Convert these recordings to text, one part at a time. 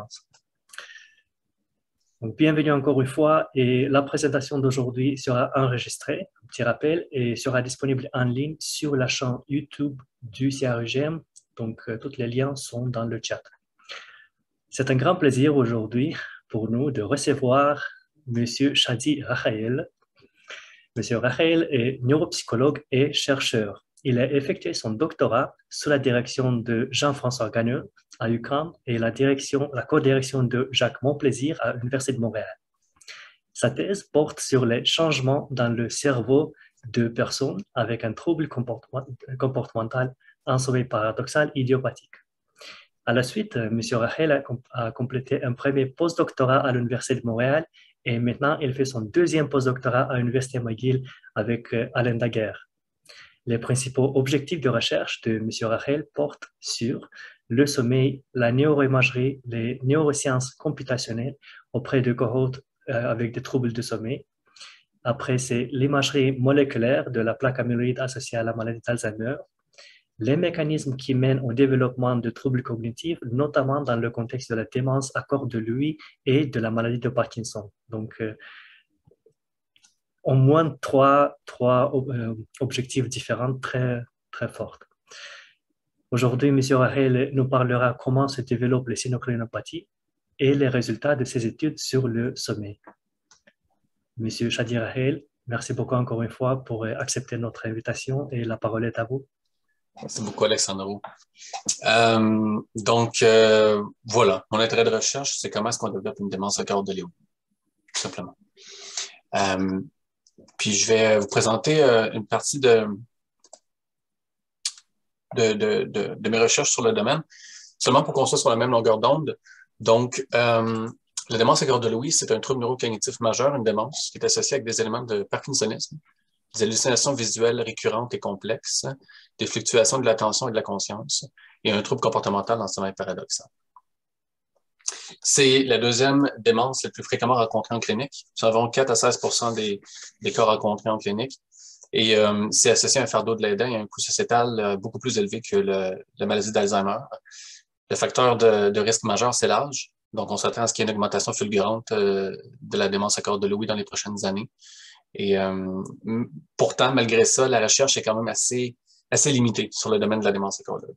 conférence. Donc, bienvenue encore une fois et la présentation d'aujourd'hui sera enregistrée, un petit rappel, et sera disponible en ligne sur la chaîne YouTube du CRUGM. Donc, tous les liens sont dans le chat. C'est un grand plaisir aujourd'hui pour nous de recevoir M. Chadi Rahael. M. Rahael est neuropsychologue et chercheur. Il a effectué son doctorat sous la direction de Jean-François Gagneux à UQAM et la co-direction de Jacques Monplaisir à l'Université de Montréal. Sa thèse porte sur les changements dans le cerveau de personnes avec un trouble comportemental, un sommeil paradoxal idiopathique. À la suite, M. Rahael a complété un premier postdoctorat à l'Université de Montréal et maintenant il fait son deuxième postdoctorat à l'Université McGill avec Alain Daguerre. Les principaux objectifs de recherche de M. Rahael portent sur le sommeil, la neuroimagerie, les neurosciences computationnelles auprès de cohortes avec des troubles de sommeil. Après, c'est l'imagerie moléculaire de la plaque amyloïde associée à la maladie d'Alzheimer, les mécanismes qui mènent au développement de troubles cognitifs, notamment dans le contexte de la démence à corps de Lewy et de la maladie de Parkinson. Donc, au moins trois objectifs différents très forts. Aujourd'hui, M. Rahael nous parlera comment se développe les synucléinopathie et les résultats de ses études sur le sommeil. M. Chadi Rahael, merci beaucoup encore une fois pour accepter notre invitation et la parole est à vous. Merci beaucoup, Alexandro. Voilà, mon intérêt de recherche, c'est comment est-ce qu'on développe une démence à corps de Lewy, tout simplement. Puis je vais vous présenter une partie de mes recherches sur le domaine, seulement pour qu'on soit sur la même longueur d'onde. Donc, la démence à corps de Lewy, c'est un trouble neurocognitif majeur, une démence qui est associée avec des éléments de parkinsonisme, des hallucinations visuelles récurrentes et complexes, des fluctuations de l'attention et de la conscience, et un trouble comportemental dans le sommeil paradoxal. C'est la deuxième démence la plus fréquemment rencontrée en clinique. C'est environ 4 à 16 des cas rencontrés en clinique. Et c'est associé à un fardeau de l'aidant et à un coût sociétal beaucoup plus élevé que la maladie d'Alzheimer. Le facteur de risque majeur, c'est l'âge. Donc, on s'attend à ce qu'il y ait une augmentation fulgurante de la démence à corps de Lewy dans les prochaines années. Et pourtant, malgré ça, la recherche est quand même assez limitée sur le domaine de la démence à corps de Lewy.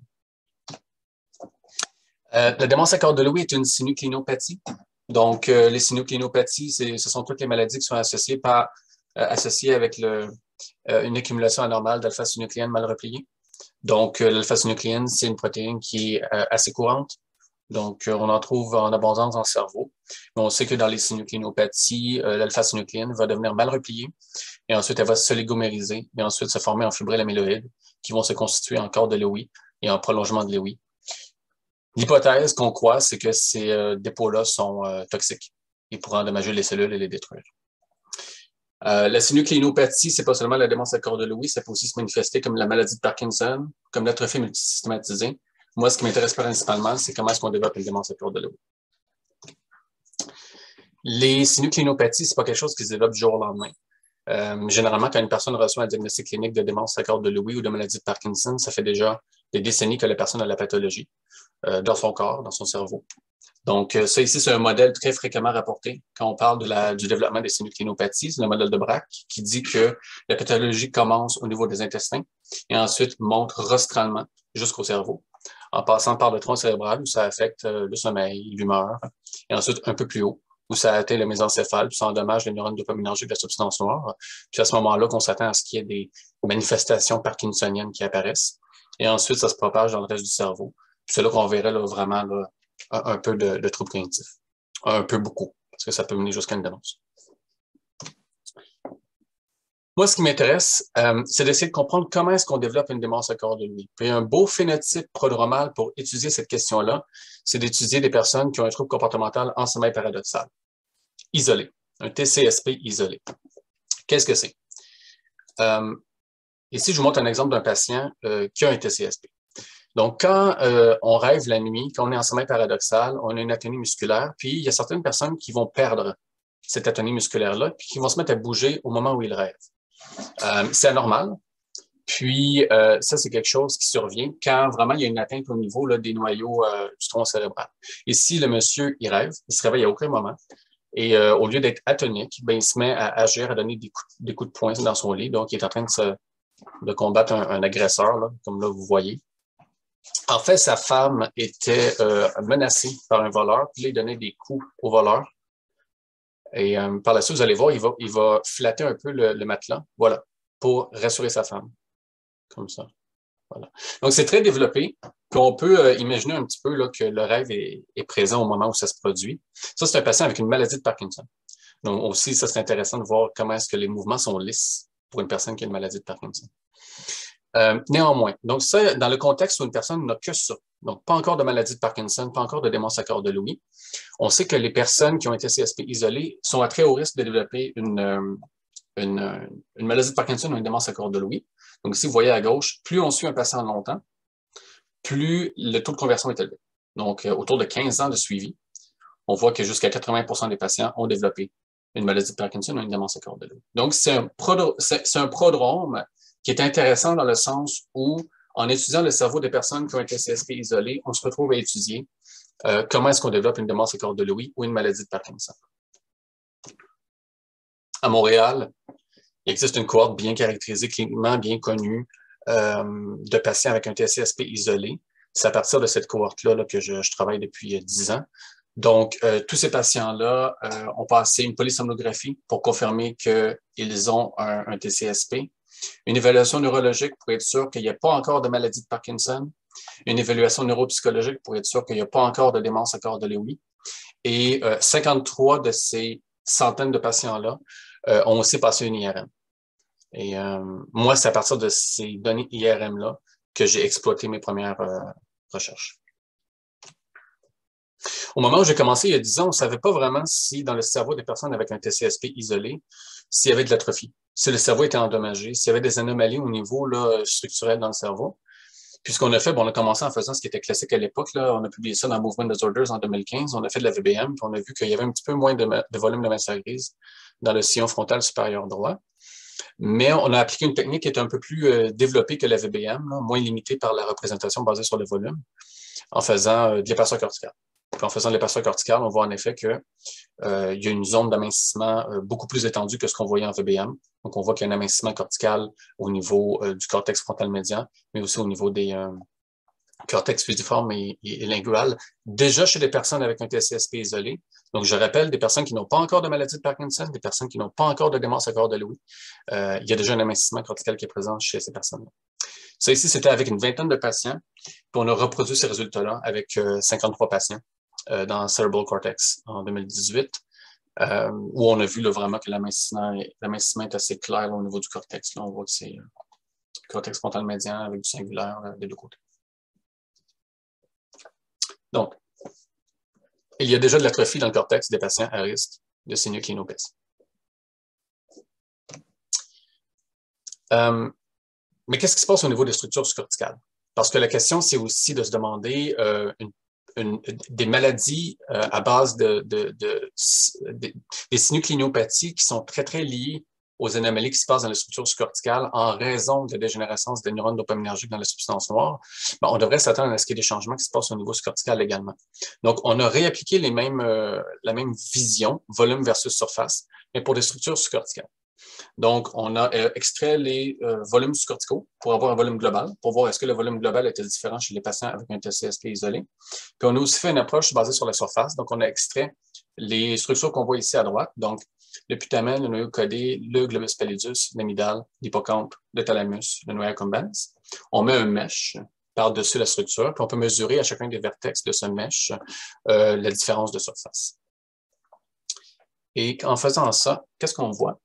La démence à corps de Lewy est une synucléinopathie. Donc, les synucléinopathies, ce sont toutes les maladies qui sont associées avec une accumulation anormale d'alpha-synucléine mal repliée. Donc, l'alpha-synucléine, c'est une protéine qui est assez courante. Donc, on en trouve en abondance dans le cerveau. Mais on sait que dans les synucléinopathies, l'alpha-synucléine va devenir mal repliée et ensuite elle va s'oligomériser et ensuite se former en fibrilles amyloïdes qui vont se constituer en corps de Lewy et en prolongement de Lewy. L'hypothèse qu'on croit, c'est que ces dépôts-là sont toxiques et pourraient endommager les cellules et les détruire. La synucléinopathie, c'est pas seulement la démence à corps de Lewy, ça peut aussi se manifester comme la maladie de Parkinson, comme l'atrophie multisystématisée. Moi, ce qui m'intéresse principalement, c'est comment est-ce qu'on développe une démence à corps de Lewy. Les synucléinopathies, c'est pas quelque chose qui se développe du jour au lendemain. Généralement, quand une personne reçoit un diagnostic clinique de démence à corps de Lewy ou de maladie de Parkinson, ça fait déjà des décennies que la personne a la pathologie dans son corps, dans son cerveau. Donc, ça ici, c'est un modèle très fréquemment rapporté quand on parle du développement des synucléinopathies. C'est le modèle de Braak qui dit que la pathologie commence au niveau des intestins et ensuite monte rostralement jusqu'au cerveau, en passant par le tronc cérébral où ça affecte le sommeil, l'humeur, et ensuite un peu plus haut où ça atteint le mésencéphale, puis ça endommage les neurones dopaminergiques de la substance noire. Puis à ce moment-là qu'on s'attend à ce qu'il y ait des manifestations parkinsoniennes qui apparaissent. Et ensuite, ça se propage dans le reste du cerveau. Puis c'est là qu'on verrait là, vraiment là, un peu de troubles cognitifs. Un peu beaucoup, parce que ça peut mener jusqu'à une démence. Moi, ce qui m'intéresse, c'est d'essayer de comprendre comment est-ce qu'on développe une démence à corps de Lewy. Puis un beau phénotype prodromal pour étudier cette question-là, c'est d'étudier des personnes qui ont un trouble comportemental en sommeil paradoxal, isolé, un TCSP isolé. Qu'est-ce que c'est? Ici, je vous montre un exemple d'un patient qui a un TCSP. Donc, quand on rêve la nuit, quand on est en sommeil paradoxal, on a une atonie musculaire, puis il y a certaines personnes qui vont perdre cette atonie musculaire-là, puis qui vont se mettre à bouger au moment où ils rêvent. C'est anormal. Puis, ça, c'est quelque chose qui survient quand vraiment il y a une atteinte au niveau là, des noyaux du tronc cérébral. Ici, le monsieur, il rêve, il se réveille à aucun moment. Et au lieu d'être atonique, ben, il se met à agir, à donner des coups de poing dans son lit. Donc, il est en train de combattre un agresseur, là, comme là, vous voyez. En fait, sa femme était menacée par un voleur, puis là, il donnait des coups au voleur. Et par la suite, vous allez voir, il va flatter un peu le matelas, voilà, pour rassurer sa femme. Comme ça. Voilà. Donc, c'est très développé. Puis on peut imaginer un petit peu là, que le rêve est présent au moment où ça se produit. Ça, c'est un patient avec une maladie de Parkinson. Donc, aussi, ça, c'est intéressant de voir comment est-ce que les mouvements sont lisses pour une personne qui a une maladie de Parkinson. Néanmoins, donc ça, dans le contexte où une personne n'a que ça, donc pas encore de maladie de Parkinson, pas encore de démence à corps de Lewy, on sait que les personnes qui ont été CSP isolées sont à très haut risque de développer une maladie de Parkinson ou une démence à corps de Lewy. Donc, ici, vous voyez à gauche, plus on suit un patient longtemps, plus le taux de conversion est élevé. Donc, autour de 15 ans de suivi, on voit que jusqu'à 80% des patients ont développé une maladie de Parkinson ou une démence à corps de Lewy. Donc, c'est un prodrome qui est intéressant dans le sens où, en étudiant le cerveau des personnes qui ont été CSP isolées, on se retrouve à étudier comment est-ce qu'on développe une démence à corps de Lewy ou une maladie de Parkinson. À Montréal, il existe une cohorte bien caractérisée, cliniquement bien connue, de patients avec un TCSP isolé. C'est à partir de cette cohorte-là que je travaille depuis 10 ans. Donc, tous ces patients-là ont passé une polysomnographie pour confirmer qu'ils ont un TCSP, une évaluation neurologique pour être sûr qu'il n'y a pas encore de maladie de Parkinson, une évaluation neuropsychologique pour être sûr qu'il n'y a pas encore de démence à corps de Lewy. Et 53 de ces centaines de patients-là ont aussi passé une IRM. Et moi, c'est à partir de ces données IRM-là que j'ai exploité mes premières recherches. Au moment où j'ai commencé il y a 10 ans, on ne savait pas vraiment si dans le cerveau des personnes avec un TCSP isolé, s'il y avait de l'atrophie, si le cerveau était endommagé, s'il y avait des anomalies au niveau là, structurel dans le cerveau. Puis ce qu'on a fait, on a commencé en faisant ce qui était classique à l'époque. On a publié ça dans Movement Disorders en 2015. On a fait de la VBM, puis on a vu qu'il y avait un petit peu moins de volume de matière grise dans le sillon frontal supérieur droit. Mais on a appliqué une technique qui est un peu plus développée que la VBM, là, moins limitée par la représentation basée sur le volume, en faisant de l'épaisseur corticale. Puis en faisant de l'épaisseur corticale, on voit en effet qu'il y a une zone d'amincissement beaucoup plus étendue que ce qu'on voyait en VBM. Donc, on voit qu'il y a un amincissement cortical au niveau du cortex frontal médian, mais aussi au niveau des cortex fusiforme et lingual, déjà chez des personnes avec un TCSP isolé. Donc, je rappelle, des personnes qui n'ont pas encore de maladie de Parkinson, des personnes qui n'ont pas encore de démence à corps de Lewy, il y a déjà un amincissement cortical qui est présent chez ces personnes-là. Ça ici, c'était avec une vingtaine de patients, puis on a reproduit ces résultats-là avec 53 patients dans Cerebral Cortex en 2018, où on a vu là, vraiment que l'amincissement est assez clair là, au niveau du cortex. Là, on voit que c'est le cortex frontal médian avec du singulaire des deux côtés. Donc, il y a déjà de l'atrophie dans le cortex des patients à risque de synucleinopathies. Mais qu'est-ce qui se passe au niveau des structures sous-corticales? Parce que la question, c'est aussi de se demander des maladies à base des synucleinopathies qui sont très, très liées aux anomalies qui se passent dans les structures sous-corticales en raison de la dégénérescence des neurones dopaminergiques dans la substance noire, on devrait s'attendre à ce qu'il y ait des changements qui se passent au niveau sous-cortical également. Donc, on a réappliqué la même vision, volume versus surface, mais pour des structures sous-corticales. Donc, on a extrait les volumes sous-corticaux pour avoir un volume global, pour voir est-ce que le volume global était différent chez les patients avec un TCSP isolé. Puis, on a aussi fait une approche basée sur la surface. Donc, on a extrait les structures qu'on voit ici à droite. Donc, le putamen, le noyau codé, le globus pallidus, l'amygdale, l'hippocampe, le thalamus, le noyau accumbens. On met un mesh par-dessus la structure, puis on peut mesurer à chacun des vertex de ce mesh la différence de surface. Et en faisant ça, qu'est-ce qu'on voit?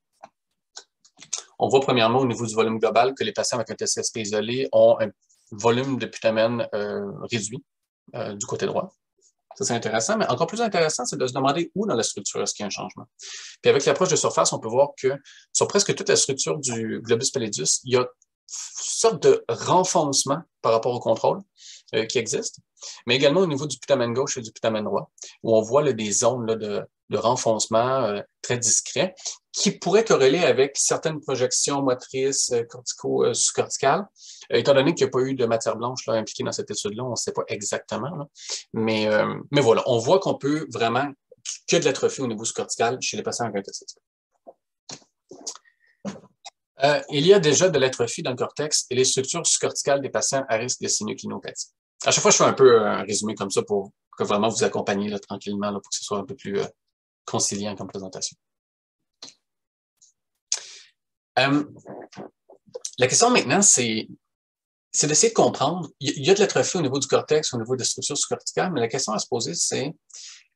On voit premièrement au niveau du volume global que les patients avec un TCSP isolé ont un volume de putamen réduit du côté droit. Ça, c'est intéressant, mais encore plus intéressant, c'est de se demander où dans la structure est-ce qu'il y a un changement. Puis avec l'approche de surface, on peut voir que sur presque toute la structure du globus pallidus, il y a une sorte de renfoncement par rapport au contrôle qui existe, mais également au niveau du putamen gauche et du putamen droit, où on voit là, des zones là, de renfoncement très discrets qui pourrait corréler avec certaines projections motrices sous-corticales, étant donné qu'il n'y a pas eu de matière blanche là, impliquée dans cette étude-là, on ne sait pas exactement. Là. Mais voilà, on voit qu'on peut vraiment que de l'atrophie au niveau sous-cortical chez les patients avec un TCSP. Il y a déjà de l'atrophie dans le cortex et les structures sous-corticales des patients à risque de synucléinopathie. À chaque fois, je fais un peu un résumé comme ça pour que vraiment vous accompagniez là, tranquillement là, pour que ce soit un peu plus conciliant comme présentation. La question maintenant, c'est d'essayer de comprendre. Il y a de l'atrophie au niveau du cortex, au niveau des structures sous-corticales, mais la question à se poser, c'est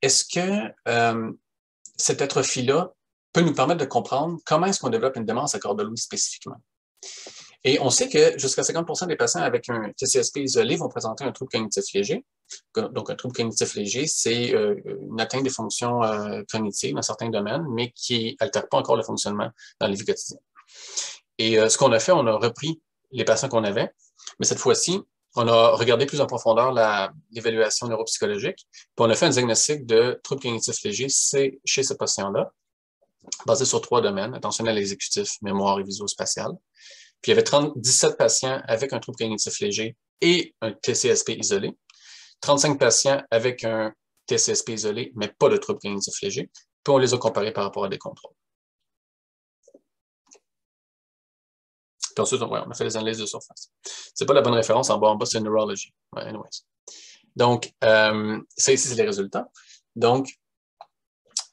est-ce que cette atrophie-là peut nous permettre de comprendre comment est-ce qu'on développe une démence à corps de Louis spécifiquement. Et on sait que jusqu'à 50% des patients avec un TCSP isolé vont présenter un trouble cognitif léger. Donc, un trouble cognitif léger, c'est une atteinte des fonctions cognitives dans certains domaines, mais qui n'altère pas encore le fonctionnement dans la vie quotidienne. Et ce qu'on a fait, on a repris les patients qu'on avait, mais cette fois-ci, on a regardé plus en profondeur l'évaluation neuropsychologique, puis on a fait un diagnostic de trouble cognitif léger chez ce patient-là, basé sur 3 domaines, attentionnel exécutif, mémoire et visuospatial. Puis il y avait 17 patients avec un trouble cognitif léger et un TCSP isolé, 35 patients avec un TCSP isolé, mais pas de trouble cognitif léger, puis on les a comparés par rapport à des contrôles. Puis ensuite, on a fait des analyses de surface. C'est pas la bonne référence, en bas, c'est Neurology. Ouais, anyways. Donc, ça ici, c'est les résultats. Donc,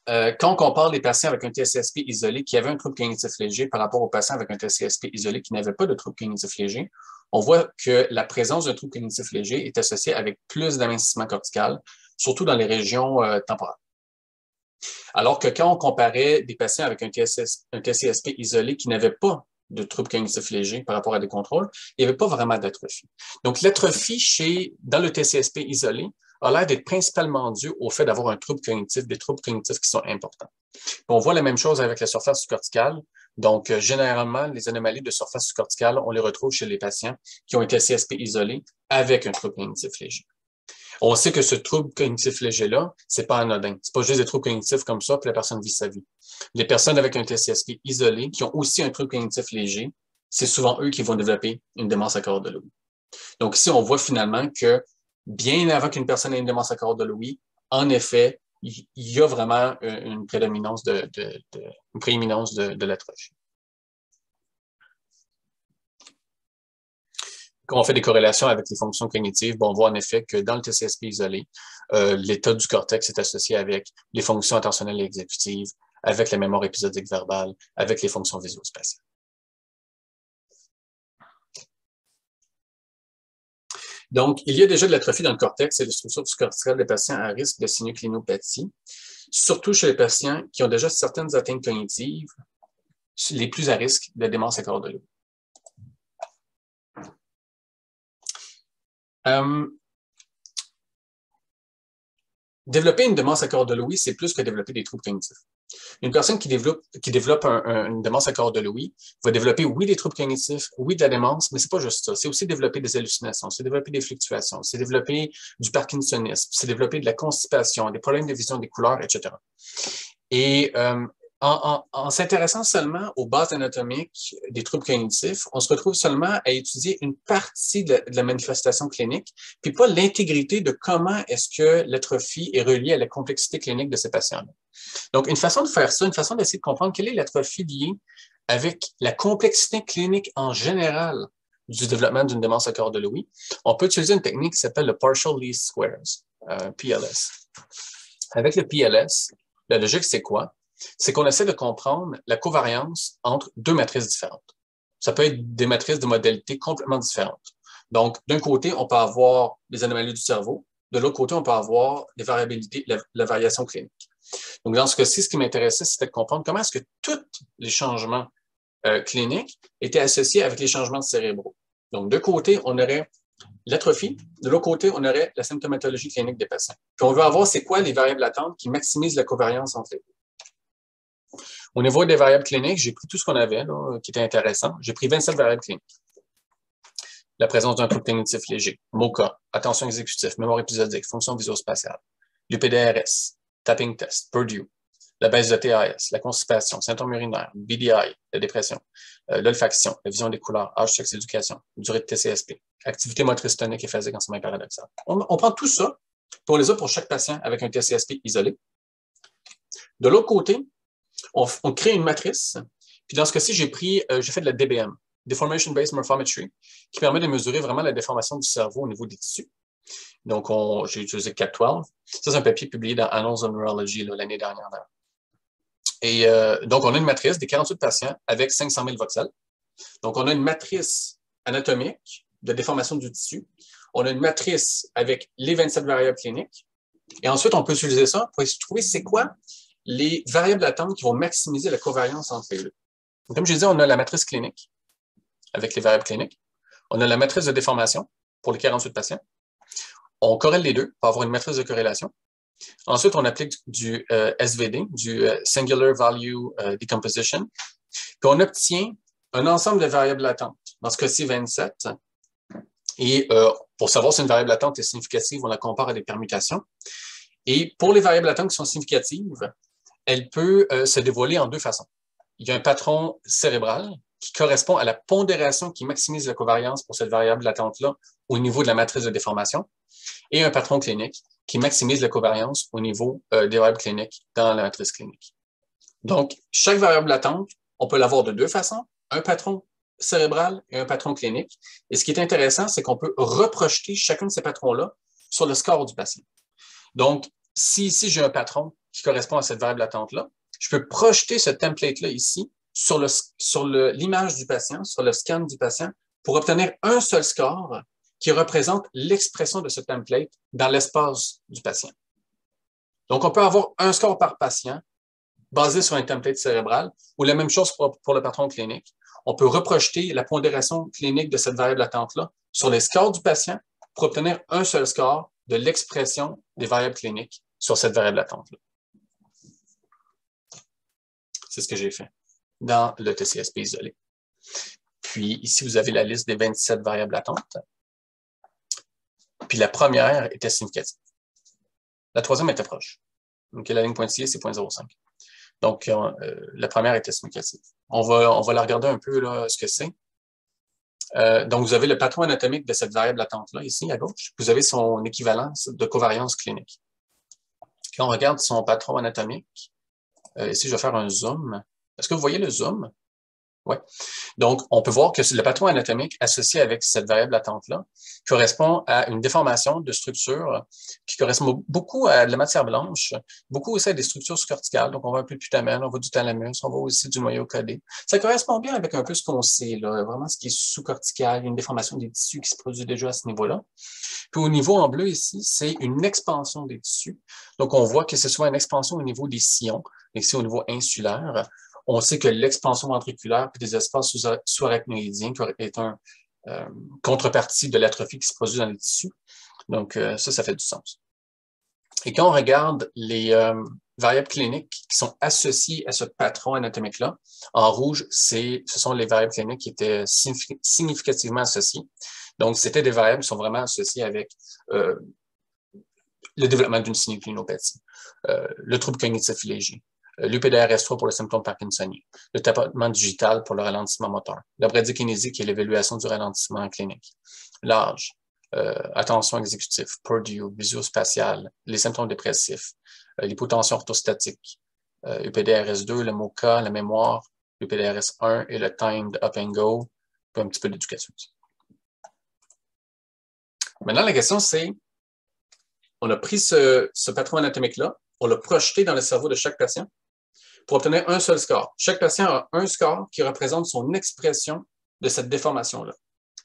quand on compare les patients avec un TCSP isolé qui avaient un trouble cognitif léger par rapport aux patients avec un TCSP isolé qui n'avaient pas de trouble cognitif léger, on voit que la présence d'un trouble cognitif léger est associée avec plus d'amincissement cortical, surtout dans les régions temporales. Alors que quand on comparait des patients avec un TCSP isolé qui n'avaient pas de troubles cognitifs légers par rapport à des contrôles, il n'y avait pas vraiment d'atrophie. Donc, l'atrophie dans le TCSP isolé a l'air d'être principalement due au fait d'avoir un trouble cognitif, des troubles cognitifs qui sont importants. Puis on voit la même chose avec la surface sous-corticale. Donc, généralement, les anomalies de surface sous-corticale, on les retrouve chez les patients qui ont un TCSP isolé avec un trouble cognitif léger. On sait que ce trouble cognitif léger-là, c'est pas anodin. C'est pas juste des troubles cognitifs comme ça, puis la personne vit sa vie. Les personnes avec un TCSP isolé, qui ont aussi un trouble cognitif léger, c'est souvent eux qui vont développer une démence à corps de Lewy. Donc ici, on voit finalement que bien avant qu'une personne ait une démence à corps de Lewy, en effet, il y a vraiment une prédominance une prééminence de l'atrophie. Quand on fait des corrélations avec les fonctions cognitives, on voit en effet que dans le TCSP isolé, l'état du cortex est associé avec les fonctions attentionnelles et exécutives, avec la mémoire épisodique verbale, avec les fonctions visuospatiales. Donc, il y a déjà de l'atrophie dans le cortex et les structures sous-corticales des patients à risque de synucléinopathie, surtout chez les patients qui ont déjà certaines atteintes cognitives, les plus à risque de démence à corps de Lewy. Développer une démence à corps de Lewy, c'est plus que développer des troubles cognitifs. Une personne qui développe une démence à corps de Lewy va développer, oui, des troubles cognitifs, oui, de la démence, mais c'est pas juste ça. C'est aussi développer des hallucinations, c'est développer des fluctuations, c'est développer du parkinsonisme, c'est développer de la constipation, des problèmes de vision des couleurs, etc. Et en s'intéressant seulement aux bases anatomiques des troubles cognitifs, on se retrouve seulement à étudier une partie de la manifestation clinique, puis pas l'intégrité de comment est-ce que l'atrophie est reliée à la complexité clinique de ces patients-là. Donc, une façon de faire ça, une façon d'essayer de comprendre quelle est l'atrophie liée avec la complexité clinique en général du développement d'une démence à corps de Lewy, on peut utiliser une technique qui s'appelle le Partial Least Squares, PLS. Avec le PLS, la logique, c'est quoi? C'est qu'on essaie de comprendre la covariance entre 2 matrices différentes. Ça peut être des matrices de modalité complètement différentes. Donc, d'un côté, on peut avoir des anomalies du cerveau. De l'autre côté, on peut avoir des variabilités, la variation clinique. Donc, dans ce cas-ci, ce qui m'intéressait, c'était de comprendre comment est-ce que tous les changements cliniques étaient associés avec les changements cérébraux. Donc, d'un côté, on aurait l'atrophie. De l'autre côté, on aurait la symptomatologie clinique des patients. Puis, on veut avoir c'est quoi les variables latentes qui maximisent la covariance entre les deux. Au niveau des variables cliniques, j'ai pris tout ce qu'on avait, là, qui était intéressant. J'ai pris 27 variables cliniques. La présence d'un trouble cognitif léger, MoCA, attention exécutive, mémoire épisodique, fonction visuospatiale, l'UPDRS, tapping test, Purdue, la baisse de TAS, la constipation, symptômes urinaires, BDI, la dépression, l'olfaction, la vision des couleurs, âge, sexe, éducation, durée de TCSP, activité motrice tonique et phasique en sommeil paradoxal. On prend tout ça, puis on les a pour chaque patient avec un TCSP isolé. De l'autre côté, on crée une matrice, puis dans ce cas-ci, j'ai fait de la DBM, Deformation Based Morphometry, qui permet de mesurer vraiment la déformation du cerveau au niveau des tissus. Donc, j'ai utilisé CAT-12. Ça, c'est un papier publié dans Annals of Neurology l'année dernière. Et donc, on a une matrice des 48 patients avec 500 000 voxels. Donc, on a une matrice anatomique de déformation du tissu. On a une matrice avec les 27 variables cliniques. Et ensuite, on peut utiliser ça pour trouver c'est quoi les variables latentes qui vont maximiser la covariance entre les deux. Donc, comme je disais, on a la matrice clinique avec les variables cliniques. On a la matrice de déformation pour les 48 patients. On corrèle les deux pour avoir une matrice de corrélation. Ensuite, on applique du SVD, du Singular Value Decomposition. Puis on obtient un ensemble de variables latentes. Dans ce cas-ci, 27. Et pour savoir si une variable latente est significative, on la compare à des permutations. Et pour les variables latentes qui sont significatives, elle peut se dévoiler en deux façons. Il y a un patron cérébral qui correspond à la pondération qui maximise la covariance pour cette variable latente-là au niveau de la matrice de déformation, et un patron clinique qui maximise la covariance au niveau des variables cliniques dans la matrice clinique. Donc, chaque variable latente, on peut l'avoir de deux façons, un patron cérébral et un patron clinique. Et ce qui est intéressant, c'est qu'on peut reprojeter chacun de ces patrons-là sur le score du patient. Donc, si ici, j'ai un patron qui correspond à cette variable latente-là, je peux projeter ce template-là ici sur l'image du patient, sur le scan du patient, pour obtenir un seul score qui représente l'expression de ce template dans l'espace du patient. Donc, on peut avoir un score par patient basé sur un template cérébral, ou la même chose pour le patron clinique. On peut reprojeter la pondération clinique de cette variable latente-là sur les scores du patient pour obtenir un seul score de l'expression des variables cliniques sur cette variable latente-là. C'est ce que j'ai fait dans le TCSP isolé. Puis ici, vous avez la liste des 27 variables latentes. Puis la première était significative. La troisième était proche. Donc la ligne pointillée, c'est 0.05. Donc la première était significative. On va la regarder un peu là, ce que c'est. Donc vous avez le patron anatomique de cette variable latente-là, ici à gauche. Vous avez son équivalence de covariance clinique. Quand on regarde son patron anatomique, ici je vais faire un zoom. Est-ce que vous voyez le zoom? Oui. Donc, on peut voir que le patron anatomique associé avec cette variable latente-là correspond à une déformation de structure qui correspond beaucoup à de la matière blanche, beaucoup aussi à des structures sous-corticales. Donc, on voit un peu de putamen, on voit du thalamus, on voit aussi du noyau codé. Ça correspond bien avec un peu ce qu'on sait, là, vraiment ce qui est sous-cortical, une déformation des tissus qui se produit déjà à ce niveau-là. Puis au niveau en bleu ici, c'est une expansion des tissus. Donc, on voit que c'est souvent une expansion au niveau des sillons, ici au niveau insulaire. On sait que l'expansion ventriculaire puis des espaces sous-arachnoïdiens est un contrepartie de l'atrophie qui se produit dans les tissus. Donc, ça fait du sens. Et quand on regarde les variables cliniques qui sont associées à ce patron anatomique-là, en rouge, ce sont les variables cliniques qui étaient significativement associées. Donc, c'était des variables qui sont vraiment associées avec le développement d'une synucléinopathie, le trouble cognitif léger, l'UPDRS3 pour le symptôme parkinsonien, le tapotement digital pour le ralentissement moteur, la bradykinésie qui est l'évaluation du ralentissement clinique, l'âge, attention exécutive, Purdue, visuospatial, les symptômes dépressifs, l'hypotension orthostatique, UPDRS2, le MoCA, la mémoire, l'UPDRS1 et le timed up and go, puis un petit peu d'éducation. Maintenant, la question c'est, on a pris ce patron anatomique-là, on l'a projeté dans le cerveau de chaque patient pour obtenir un seul score. Chaque patient a un score qui représente son expression de cette déformation-là.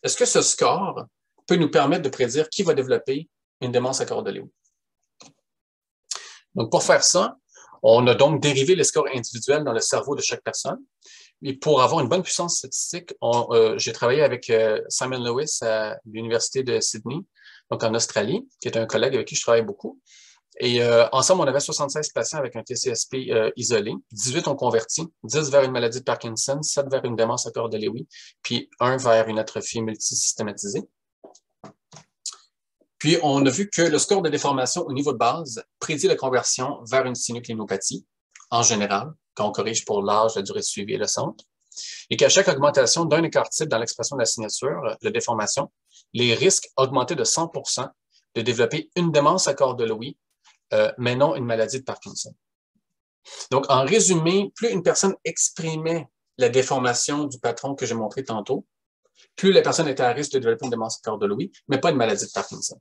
Est-ce que ce score peut nous permettre de prédire qui va développer une démence à corps de Léo? Donc, pour faire ça, on a donc dérivé les scores individuels dans le cerveau de chaque personne. Et pour avoir une bonne puissance statistique, j'ai travaillé avec Simon Lewis à l'Université de Sydney, donc en Australie, qui est un collègue avec qui je travaille beaucoup. Et ensemble, on avait 76 patients avec un TCSP isolé. 18 ont converti, 10 vers une maladie de Parkinson, 7 vers une démence à corps de Lewy, puis 1 vers une atrophie multisystématisée. Puis, on a vu que le score de déformation au niveau de base prédit la conversion vers une synucléinopathie en général, quand on corrige pour l'âge, la durée de suivi et le centre, et qu'à chaque augmentation d'un écart type dans l'expression de la signature de déformation, les risques augmentaient de 100% de développer une démence à corps de Lewy, mais non une maladie de Parkinson. Donc, en résumé, plus une personne exprimait la déformation du patron que j'ai montré tantôt, plus la personne était à risque de développer une démence à corps de Lewy, mais pas une maladie de Parkinson.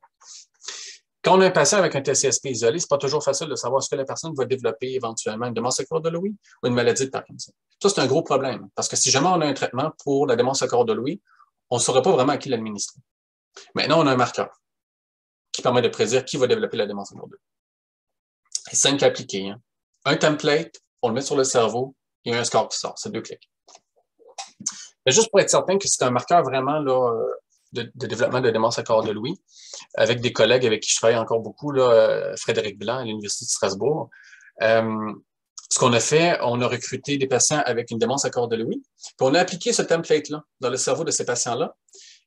Quand on a un patient avec un TCSP isolé, c'est pas toujours facile de savoir est-ce que la personne va développer éventuellement une démence à corps de Lewy ou une maladie de Parkinson. Ça, c'est un gros problème, parce que si jamais on a un traitement pour la démence à corps de Lewy, on ne saura pas vraiment à qui l'administrer. Maintenant, on a un marqueur qui permet de prédire qui va développer la démence à corps de Lewy. C'est simple à appliquer. Hein? Un template, on le met sur le cerveau, il y a un score qui sort, c'est 2 clics. Mais juste pour être certain que c'est un marqueur vraiment là, de développement de démence à corps de Lewy, avec des collègues avec qui je travaille encore beaucoup, là, Frédéric Blanc à l'Université de Strasbourg. Ce qu'on a fait, on a recruté des patients avec une démence à corps de Lewy, puis on a appliqué ce template-là dans le cerveau de ces patients-là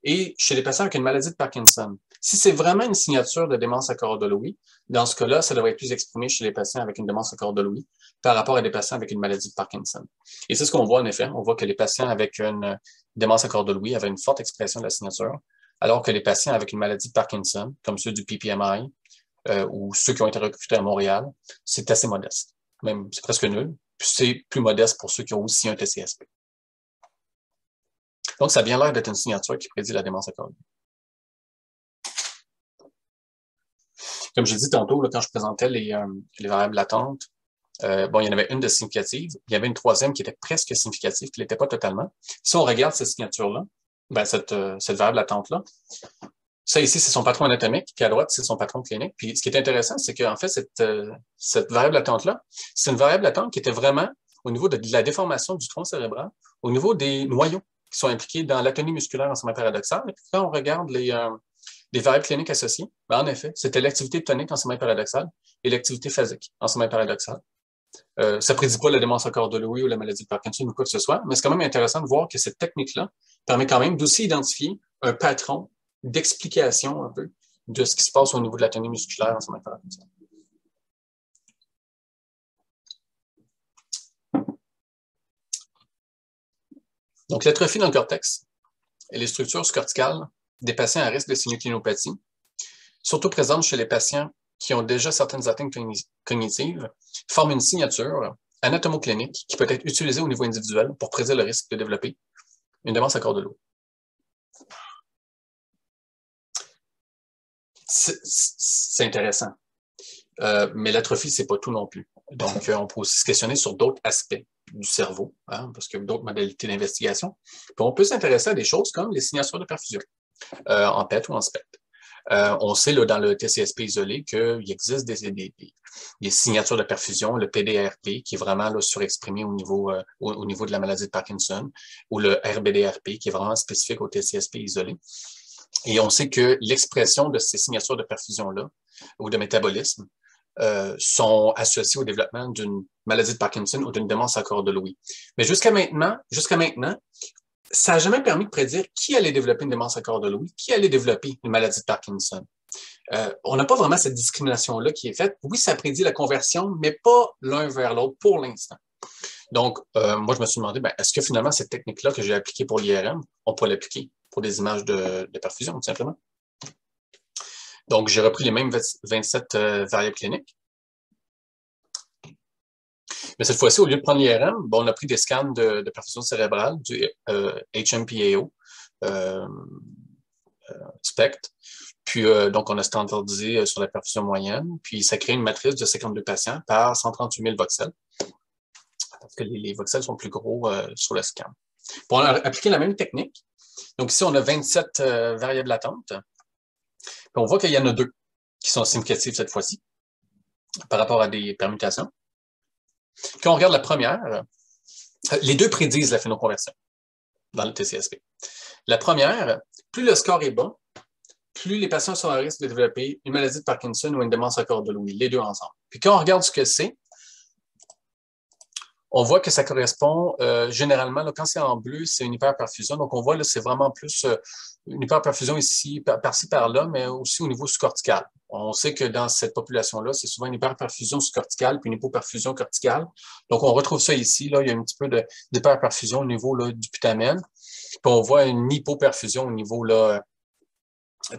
et chez les patients avec une maladie de Parkinson. Si c'est vraiment une signature de démence à corps de Lewy, dans ce cas-là, ça devrait être plus exprimé chez les patients avec une démence à corps de Lewy par rapport à des patients avec une maladie de Parkinson. Et c'est ce qu'on voit en effet. On voit que les patients avec une démence à corps de Lewy avaient une forte expression de la signature, alors que les patients avec une maladie de Parkinson, comme ceux du PPMI ou ceux qui ont été recrutés à Montréal, c'est assez modeste. Même, c'est presque nul. Puis c'est plus modeste pour ceux qui ont aussi un TCSP. Donc, ça a bien l'air d'être une signature qui prédit la démence à corps de Lewy. Comme j'ai dit tantôt, là, quand je présentais les variables latentes, bon, il y en avait une de significative, il y avait une troisième qui était presque significative, qui ne l'était pas totalement. Si on regarde cette signature-là, ben cette variable latente-là, ça ici, c'est son patron anatomique, puis à droite, c'est son patron clinique. Puis ce qui est intéressant, c'est qu'en fait, cette variable latente-là, c'est une variable latente qui était vraiment au niveau de la déformation du tronc cérébral, au niveau des noyaux qui sont impliqués dans l'atonie musculaire en sommeil paradoxal. Et puis quand on regarde les variables cliniques associées, ben en effet, c'était l'activité tonique en sommeil paradoxal et l'activité phasique en sommeil paradoxal. Ça ne prédit pas la démence à corps de Lewy ou la maladie de Parkinson ou quoi que ce soit, mais c'est quand même intéressant de voir que cette technique-là permet quand même d'aussi identifier un patron d'explication un peu de ce qui se passe au niveau de l'atonie musculaire en sommeil paradoxal. Donc, l'atrophie dans le cortex et les structures corticales des patients à risque de synucléinopathie, surtout présentes chez les patients qui ont déjà certaines atteintes cognitives, forment une signature anatomoclinique qui peut être utilisée au niveau individuel pour prédire le risque de développer une démence à corps de Lewy. C'est intéressant. Mais l'atrophie, c'est pas tout non plus. Donc, on peut aussi se questionner sur d'autres aspects du cerveau, hein, parce qu'il y a d'autres modalités d'investigation. Puis on peut s'intéresser à des choses comme les signatures de perfusion, en PET ou en SPECT. On sait là, dans le TCSP isolé qu'il existe des signatures de perfusion, le PDRP, qui est vraiment là, surexprimé au niveau de la maladie de Parkinson, ou le RBDRP, qui est vraiment spécifique au TCSP isolé. Et on sait que l'expression de ces signatures de perfusion-là, ou de métabolisme, sont associées au développement d'une maladie de Parkinson ou d'une démence à corps de Lewy. Mais jusqu'à maintenant, ça n'a jamais permis de prédire qui allait développer une démence à corps de Lewy, qui allait développer une maladie de Parkinson. On n'a pas vraiment cette discrimination-là qui est faite. Oui, ça prédit la conversion, mais pas l'un vers l'autre pour l'instant. Donc, moi, je me suis demandé, est-ce que finalement, cette technique-là que j'ai appliquée pour l'IRM, on peut l'appliquer pour des images de perfusion, tout simplement? Donc, j'ai repris les mêmes 27 variables cliniques. Mais cette fois-ci, au lieu de prendre l'IRM, on a pris des scans de perfusion cérébrale, du HMPAO, SPECT. Puis, donc, on a standardisé sur la perfusion moyenne. Puis, ça crée une matrice de 52 patients par 138 000 voxels. Parce que les voxels sont plus gros sur le scan. Pour appliquer la même technique, donc ici, on a 27 variables latentes. Puis on voit qu'il y en a 2 qui sont significatives cette fois-ci par rapport à des permutations. Quand on regarde la première, les 2 prédisent la phénoconversion dans le TCSP. La première, plus le score est bas, plus les patients sont à risque de développer une maladie de Parkinson ou une démence à corps de Lewy, les 2 ensemble. Puis quand on regarde ce que c'est, on voit que ça correspond généralement, là, quand c'est en bleu, c'est une hyperperfusion. Donc, on voit là, c'est vraiment plus une hyperperfusion ici, par-ci, par-là, mais aussi au niveau sous-cortical. On sait que dans cette population-là, c'est souvent une hyperperfusion sous-corticale puis une hypoperfusion corticale. Donc, on retrouve ça ici. Là, il y a un petit peu d'hyperperfusion au niveau là, du putamen. Puis, on voit une hypoperfusion au niveau là,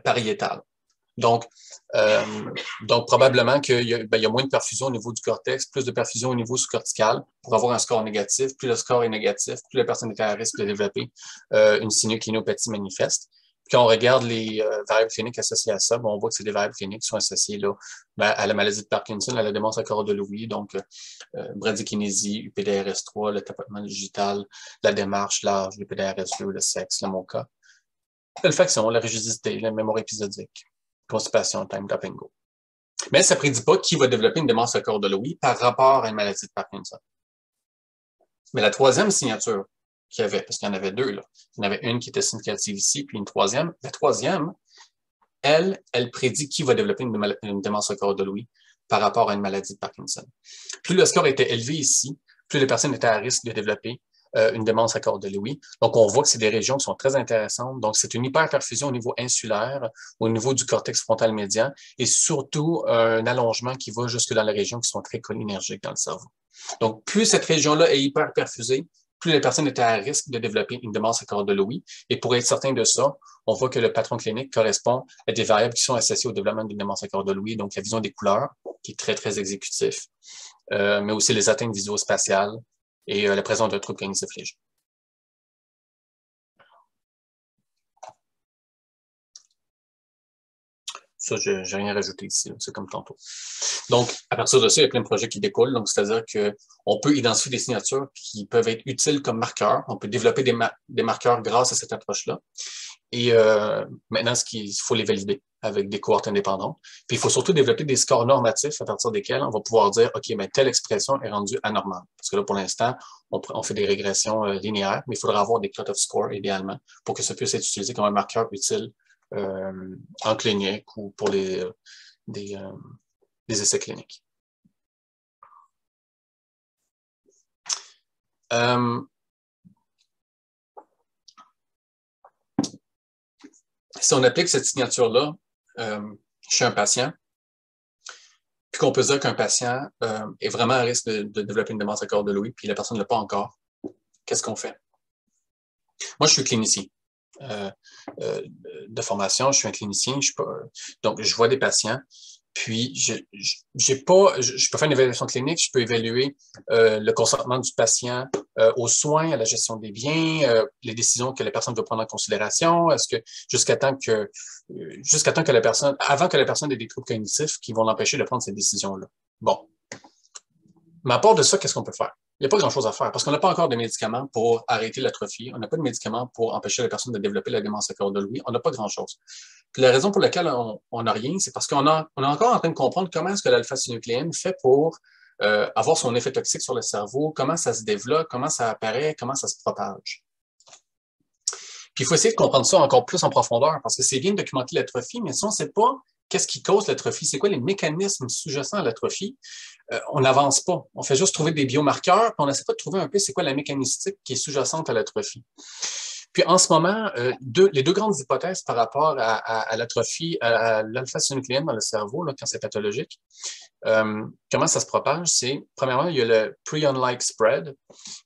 pariétal. Donc, probablement qu'il y a moins de perfusion au niveau du cortex, plus de perfusion au niveau sous-cortical pour avoir un score négatif. Plus le score est négatif, plus la personne est à risque de développer une sinusclinopathie manifeste. Puis quand on regarde les variables cliniques associées à ça, bon, on voit que c'est des variables cliniques qui sont associées là, à la maladie de Parkinson, à la démence à corps de Lewy, donc bradykinésie, UPDRS3, le tapotement digital, la démarche, l'âge, le PDRS2, le sexe, le MoCA, l'olfaction, la rigidité, la mémoire épisodique, constipation, time tap and go. Mais ça ne prédit pas qui va développer une démence à corps de Lewy par rapport à une maladie de Parkinson. Mais la troisième signature qu'il y avait, parce qu'il y en avait deux, là. Il y en avait une qui était significative ici, puis une troisième. La troisième, elle prédit qui va développer une démence à corps de Lewy par rapport à une maladie de Parkinson. Plus le score était élevé ici, plus les personnes étaient à risque de développer une démence à corps de Lewy. Donc, on voit que c'est des régions qui sont très intéressantes. Donc, c'est une hyperperfusion au niveau insulaire, au niveau du cortex frontal médian, et surtout un allongement qui va jusque dans les régions qui sont très cholinergiques dans le cerveau. Donc, plus cette région-là est hyperperfusée, plus les personnes étaient à risque de développer une démence à corps de Lewy. Et pour être certain de ça, on voit que le patron clinique correspond à des variables qui sont associées au développement d'une démence à corps de Lewy, donc la vision des couleurs, qui est très, très exécutif, mais aussi les atteintes visuospatiales et la présence d'un trouble cognitif léger. Ça, je n'ai rien rajouté ici, c'est comme tantôt. Donc, à partir de ça, il y a plein de projets qui découlent. Donc, c'est-à-dire qu'on peut identifier des signatures qui peuvent être utiles comme marqueurs. On peut développer des marqueurs grâce à cette approche-là. Et maintenant, il faut les valider avec des cohortes indépendantes. Puis, il faut surtout développer des scores normatifs à partir desquels on va pouvoir dire, OK, mais telle expression est rendue anormale. Parce que là, pour l'instant, on fait des régressions linéaires, mais il faudra avoir des cut-off scores idéalement pour que ça puisse être utilisé comme un marqueur utile en clinique ou pour des essais cliniques. Si on applique cette signature-là chez un patient, puis qu'on peut dire qu'un patient est vraiment à risque de développer une démence à corps de Lewy, puis la personne ne l'a pas encore, qu'est-ce qu'on fait? Moi, je suis clinicien de formation, je suis un clinicien, donc je vois des patients, puis je peux faire une évaluation clinique, je peux évaluer le consentement du patient aux soins, à la gestion des biens, les décisions que la personne veut prendre en considération, est-ce que jusqu'à temps que la personne, avant que la personne ait des troubles cognitifs qui vont l'empêcher de prendre ces décisions-là. Bon. Mais à part de ça, qu'est-ce qu'on peut faire? Il n'y a pas grand-chose à faire parce qu'on n'a pas encore de médicaments pour arrêter l'atrophie. On n'a pas de médicaments pour empêcher la personne de développer la démence à corps de Lewy. On n'a pas grand-chose. Puis la raison pour laquelle on n'a rien, c'est parce qu'on est encore en train de comprendre comment est-ce que l'alpha-synucléine fait pour avoir son effet toxique sur le cerveau, comment ça se développe, comment ça apparaît, comment ça se propage. Puis il faut essayer de comprendre ça encore plus en profondeur parce que c'est bien de documenter l'atrophie, mais si on ne sait pas qu'est-ce qui cause l'atrophie, c'est quoi les mécanismes sous-jacents à l'atrophie, on n'avance pas. On fait juste trouver des biomarqueurs, puis on n'essaie pas de trouver un peu c'est quoi la mécanistique qui est sous-jacente à l'atrophie. Puis en ce moment, les deux grandes hypothèses par rapport à l'atrophie, à l'alpha-synucléine dans le cerveau, là, quand c'est pathologique, comment ça se propage, c'est, premièrement, il y a le pre-on-like spread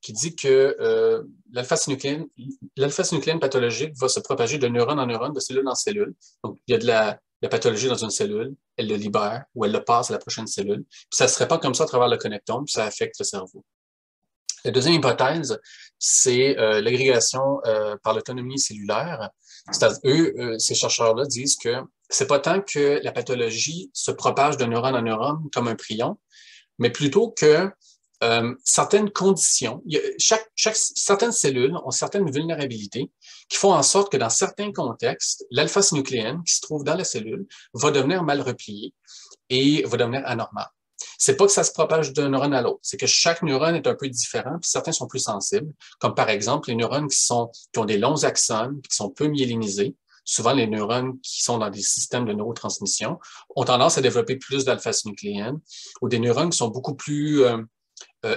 qui dit que l'alpha-synucléine pathologique va se propager de neurone en neurone, de cellule en cellule. Donc, il y a de la pathologie dans une cellule, elle le libère ou elle le passe à la prochaine cellule. Puis ça se répand comme ça à travers le connectome, puis ça affecte le cerveau. La deuxième hypothèse, c'est l'agrégation par l'autonomie cellulaire. C'est-à-dire, ces chercheurs-là disent que c'est pas tant que la pathologie se propage de neurone en neurone comme un prion, mais plutôt que certaines conditions, certaines cellules ont certaines vulnérabilités qui font en sorte que dans certains contextes, l'alpha-synucléine qui se trouve dans la cellule va devenir mal repliée et va devenir anormale. C'est pas que ça se propage d'un neurone à l'autre, c'est que chaque neurone est un peu différent, puis certains sont plus sensibles, comme par exemple les neurones qui ont des longs axones, qui sont peu myélinisés. Souvent, les neurones qui sont dans des systèmes de neurotransmission ont tendance à développer plus d'alpha-synucléine, ou des neurones qui sont beaucoup plus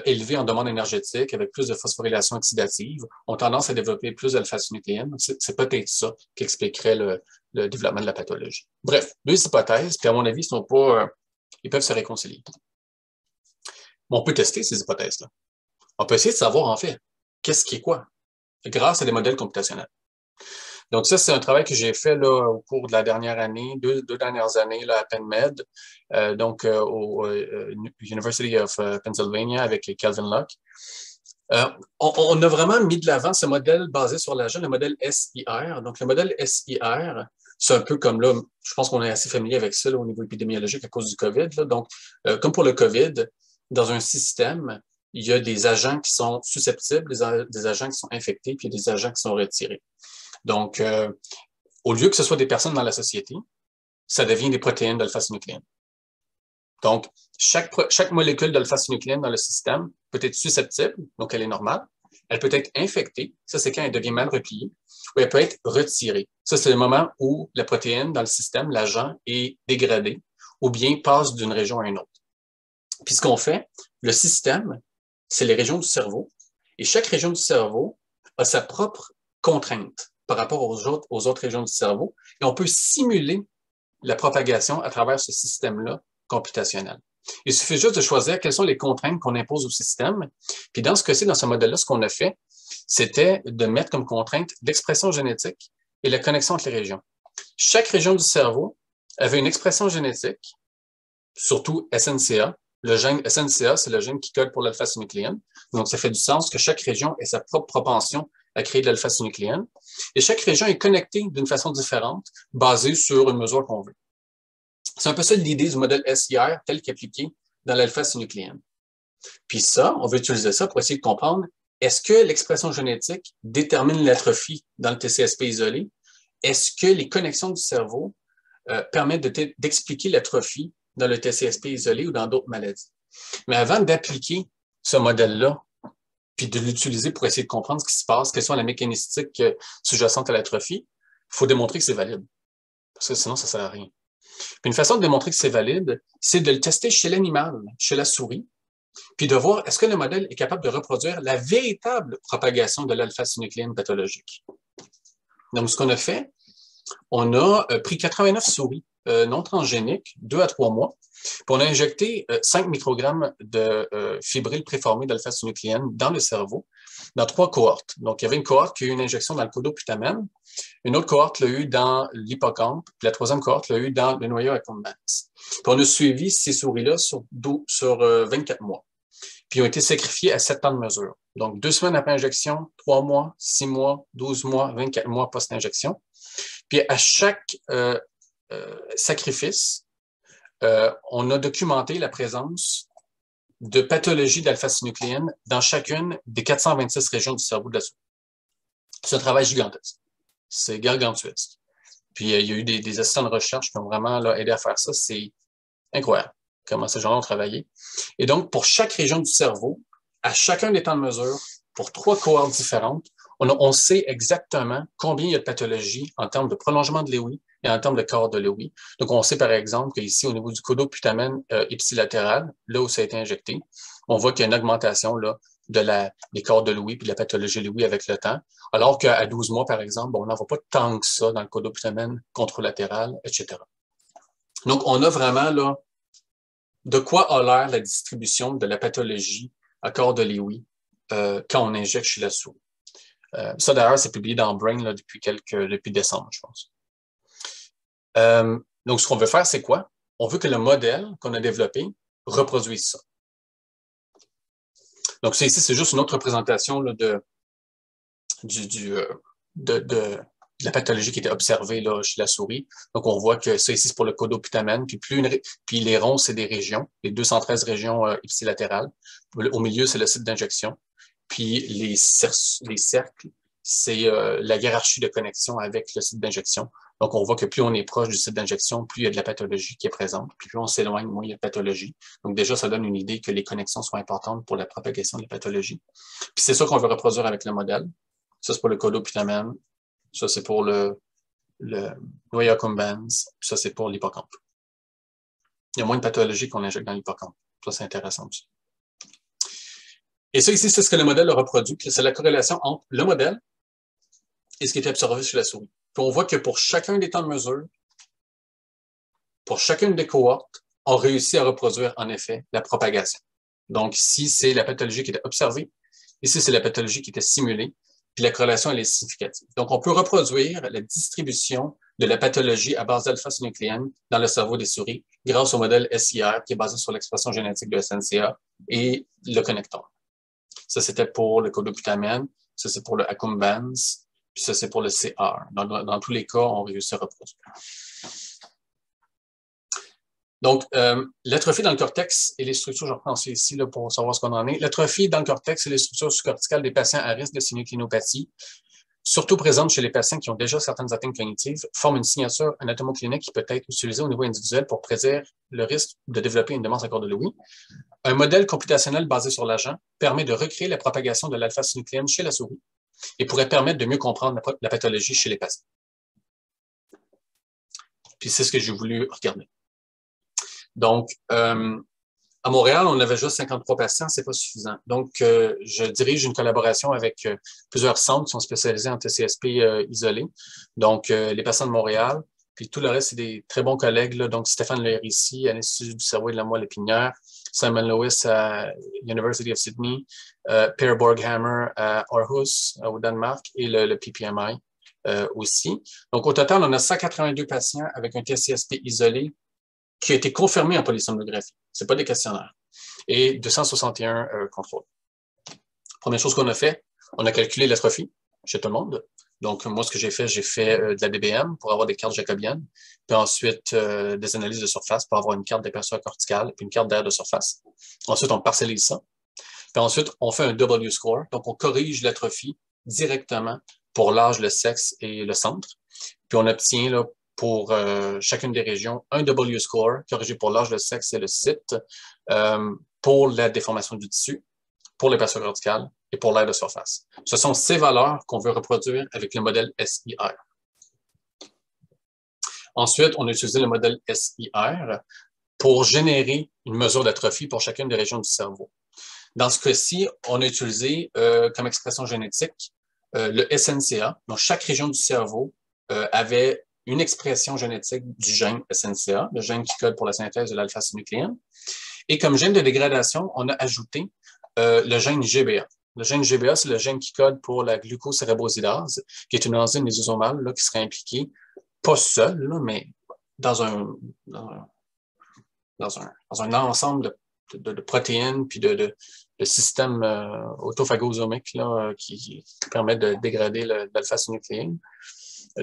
élevés en demande énergétique, avec plus de phosphorylation oxydative, ont tendance à développer plus d'alpha-synucléine. C'est peut-être ça qui expliquerait le développement de la pathologie. Bref, deux hypothèses, puis à mon avis, ils peuvent se réconcilier. Mais on peut tester ces hypothèses-là. On peut essayer de savoir, en fait, qu'est-ce qui est quoi, grâce à des modèles computationnels. Donc, ça, c'est un travail que j'ai fait là, au cours de la dernière année, deux dernières années là, à PenMed, au University of Pennsylvania avec Calvin Locke. On a vraiment mis de l'avant ce modèle basé sur l'agent, le modèle SIR. Donc, le modèle SIR, c'est un peu comme là, je pense qu'on est assez familier avec ça là, au niveau épidémiologique à cause du COVID. Là. Donc, comme pour le COVID, dans un système, il y a des agents qui sont susceptibles, des agents qui sont infectés, puis des agents qui sont retirés. Donc, au lieu que ce soit des personnes dans la société, ça devient des protéines d'alpha-synucléine. Donc, chaque molécule d'alpha-synucléine dans le système peut être susceptible, donc elle est normale. Elle peut être infectée, ça c'est quand elle devient mal repliée, ou elle peut être retirée. Ça, c'est le moment où la protéine dans le système, l'agent, est dégradé, ou bien passe d'une région à une autre. Puis ce qu'on fait, le système, c'est les régions du cerveau, et chaque région du cerveau a sa propre contrainte par rapport aux autres régions du cerveau, et on peut simuler la propagation à travers ce système-là computationnel. Il suffit juste de choisir quelles sont les contraintes qu'on impose au système. Puis dans ce cas-ci, dans ce modèle-là, ce qu'on a fait, c'était de mettre comme contrainte l'expression génétique et la connexion entre les régions. Chaque région du cerveau avait une expression génétique, surtout SNCA. Le gène SNCA, c'est le gène qui code pour l'alpha-synucléine. Donc, ça fait du sens que chaque région ait sa propre propension à créer de l'alpha-synucléine. Et chaque région est connectée d'une façon différente, basée sur une mesure qu'on veut. C'est un peu ça l'idée du modèle SIR tel qu'appliqué dans l'alpha-synucléine. Puis ça, on veut utiliser ça pour essayer de comprendre, est-ce que l'expression génétique détermine l'atrophie dans le TCSP isolé? Est-ce que les connexions du cerveau permettent d'expliquer l'atrophie dans le TCSP isolé ou dans d'autres maladies? Mais avant d'appliquer ce modèle-là, puis de l'utiliser pour essayer de comprendre ce qui se passe, quelles sont les mécanistiques sous-jacentes à l'atrophie, il faut démontrer que c'est valide. Parce que sinon, ça ne sert à rien. Puis une façon de démontrer que c'est valide, c'est de le tester chez l'animal, chez la souris, puis de voir est-ce que le modèle est capable de reproduire la véritable propagation de l'alpha-synucléine pathologique. Donc, ce qu'on a fait, on a pris 89 souris non transgéniques, 2 à 3 mois, puis on a injecté 5 microgrammes de fibrille préformée d'alpha-synucléine dans le cerveau, dans 3 cohortes. Donc, il y avait une cohorte qui a eu une injection dans le codoputamène, une autre cohorte l'a eu dans l'hippocampe, puis la troisième cohorte l'a eu dans le noyau accumbens. Puis on a suivi ces souris-là sur 24 mois. Puis ils ont été sacrifiés à 7 temps de mesure. Donc, 2 semaines après injection, 3 mois, 6 mois, 12 mois, 24 mois post-injection. Puis à chaque sacrifice, on a documenté la présence de pathologies d'alpha-synucléine dans chacune des 426 régions du cerveau de la souris. C'est un travail gigantesque. C'est gargantuesque. Puis il y a eu des assistants de recherche qui ont vraiment là, aidé à faire ça. C'est incroyable comment ces gens ont travaillé. Et donc, pour chaque région du cerveau, à chacun des temps de mesure, pour 3 cohortes différentes, on sait exactement combien il y a de pathologies en termes de prolongement de Lewy et en termes de corps de Lewy. Donc, on sait par exemple qu'ici, au niveau du codoputamène ipsilatéral, là où ça a été injecté, on voit qu'il y a une augmentation là, des corps de Lewy et de la pathologie Lewy avec le temps, alors qu'à 12 mois, par exemple, on n'en voit pas tant que ça dans le codoputamène contralatéral, etc. Donc, on a vraiment là de quoi a l'air la distribution de la pathologie à corps de Lewy quand on injecte chez la souris. Ça, d'ailleurs, c'est publié dans Brain là, depuis décembre, je pense. Donc, ce qu'on veut faire, c'est quoi? On veut que le modèle qu'on a développé reproduise ça. Donc, ça ici, c'est juste une autre représentation là, de la pathologie qui était observée là, chez la souris. Donc, on voit que ça ici, c'est pour le codoputamène, puis les ronds, c'est des régions, les 213 régions ipsilatérales. Au milieu, c'est le site d'injection. Puis les cercles, c'est la hiérarchie de connexion avec le site d'injection. Donc, on voit que plus on est proche du site d'injection, plus il y a de la pathologie qui est présente. Puis plus on s'éloigne, moins il y a de pathologie. Donc, déjà, ça donne une idée que les connexions sont importantes pour la propagation de la pathologie. Puis c'est ça qu'on veut reproduire avec le modèle. Ça, c'est pour le codoputamène. Ça, c'est pour le noyau accumbens. Ça, c'est pour l'hippocampe. Il y a moins de pathologie qu'on injecte dans l'hippocampe. Ça, c'est intéressant aussi. Et ça ici, c'est ce que le modèle a reproduit. C'est la corrélation entre le modèle et ce qui était observé sur la souris. Puis on voit que pour chacun des temps de mesure, pour chacune des cohortes, on réussit à reproduire en effet la propagation. Donc ici, c'est la pathologie qui était observée. Ici, c'est la pathologie qui était simulée. Puis la corrélation, elle est significative. Donc, on peut reproduire la distribution de la pathologie à base d'alpha-synucléine dans le cerveau des souris grâce au modèle SIR qui est basé sur l'expression génétique de SNCA et le connectome. Ça, c'était pour le codobutamine. Ça, c'est pour le accumbens. Puis ça, c'est pour le CR. Dans tous les cas, on réussit à reproduire. Donc, l'atrophie dans le cortex et les structures, je reprends ici là, pour savoir ce qu'on en est. L'atrophie dans le cortex et les structures sous-corticales des patients à risque de sinusclinopathie, surtout présentes chez les patients qui ont déjà certaines atteintes cognitives, forment une signature anatomoclinique qui peut être utilisée au niveau individuel pour prédire le risque de développer une démence à corps de Lewy. Un modèle computationnel basé sur l'agent permet de recréer la propagation de l'alpha-synucléine chez la souris et pourrait permettre de mieux comprendre la pathologie chez les patients. Puis c'est ce que j'ai voulu regarder. Donc, à Montréal, on avait juste 53 patients, c'est pas suffisant. Donc, je dirige une collaboration avec plusieurs centres qui sont spécialisés en TCSP isolés. Donc, les patients de Montréal, puis tout le reste, c'est des très bons collègues. Là. Donc, Stéphane Lehérici à l'Institut du cerveau et de la moelle épinière, Simon Lewis à University of Sydney, Per Borghammer à Aarhus, au Danemark, et le PPMI aussi. Donc, au total, on a 182 patients avec un TCSP isolé qui a été confirmé en polysomnographie. Ce n'est pas des questionnaires. Et 261 contrôles. Première chose qu'on a fait, on a calculé l'atrophie chez tout le monde. Donc, moi, ce que j'ai fait de la DBM pour avoir des cartes jacobiennes, puis ensuite des analyses de surface pour avoir une carte d'épaisseur corticale, puis une carte d'air de surface. Ensuite, on parcellise ça. Puis ensuite, on fait un W-score. Donc, on corrige l'atrophie directement pour l'âge, le sexe et le centre. Puis on obtient là, pour chacune des régions, un W-score corrigé pour l'âge, le sexe et le site, pour la déformation du tissu, pour l'épaisseur corticale et pour l'air de surface. Ce sont ces valeurs qu'on veut reproduire avec le modèle SIR. Ensuite, on a utilisé le modèle SIR pour générer une mesure d'atrophie pour chacune des régions du cerveau. Dans ce cas-ci, on a utilisé comme expression génétique le SNCA. Donc, chaque région du cerveau avait une expression génétique du gène SNCA, le gène qui code pour la synthèse de l'alpha-synucléine. Et comme gène de dégradation, on a ajouté le gène GBA. Le gène GBA, c'est le gène qui code pour la glucocérébrosidase, qui est une enzyme lysosomale là, qui serait impliquée, pas seule, là, mais dans un ensemble de protéines puis de systèmes autophagosomiques là, qui permettent de dégrader l'alpha-synucléine.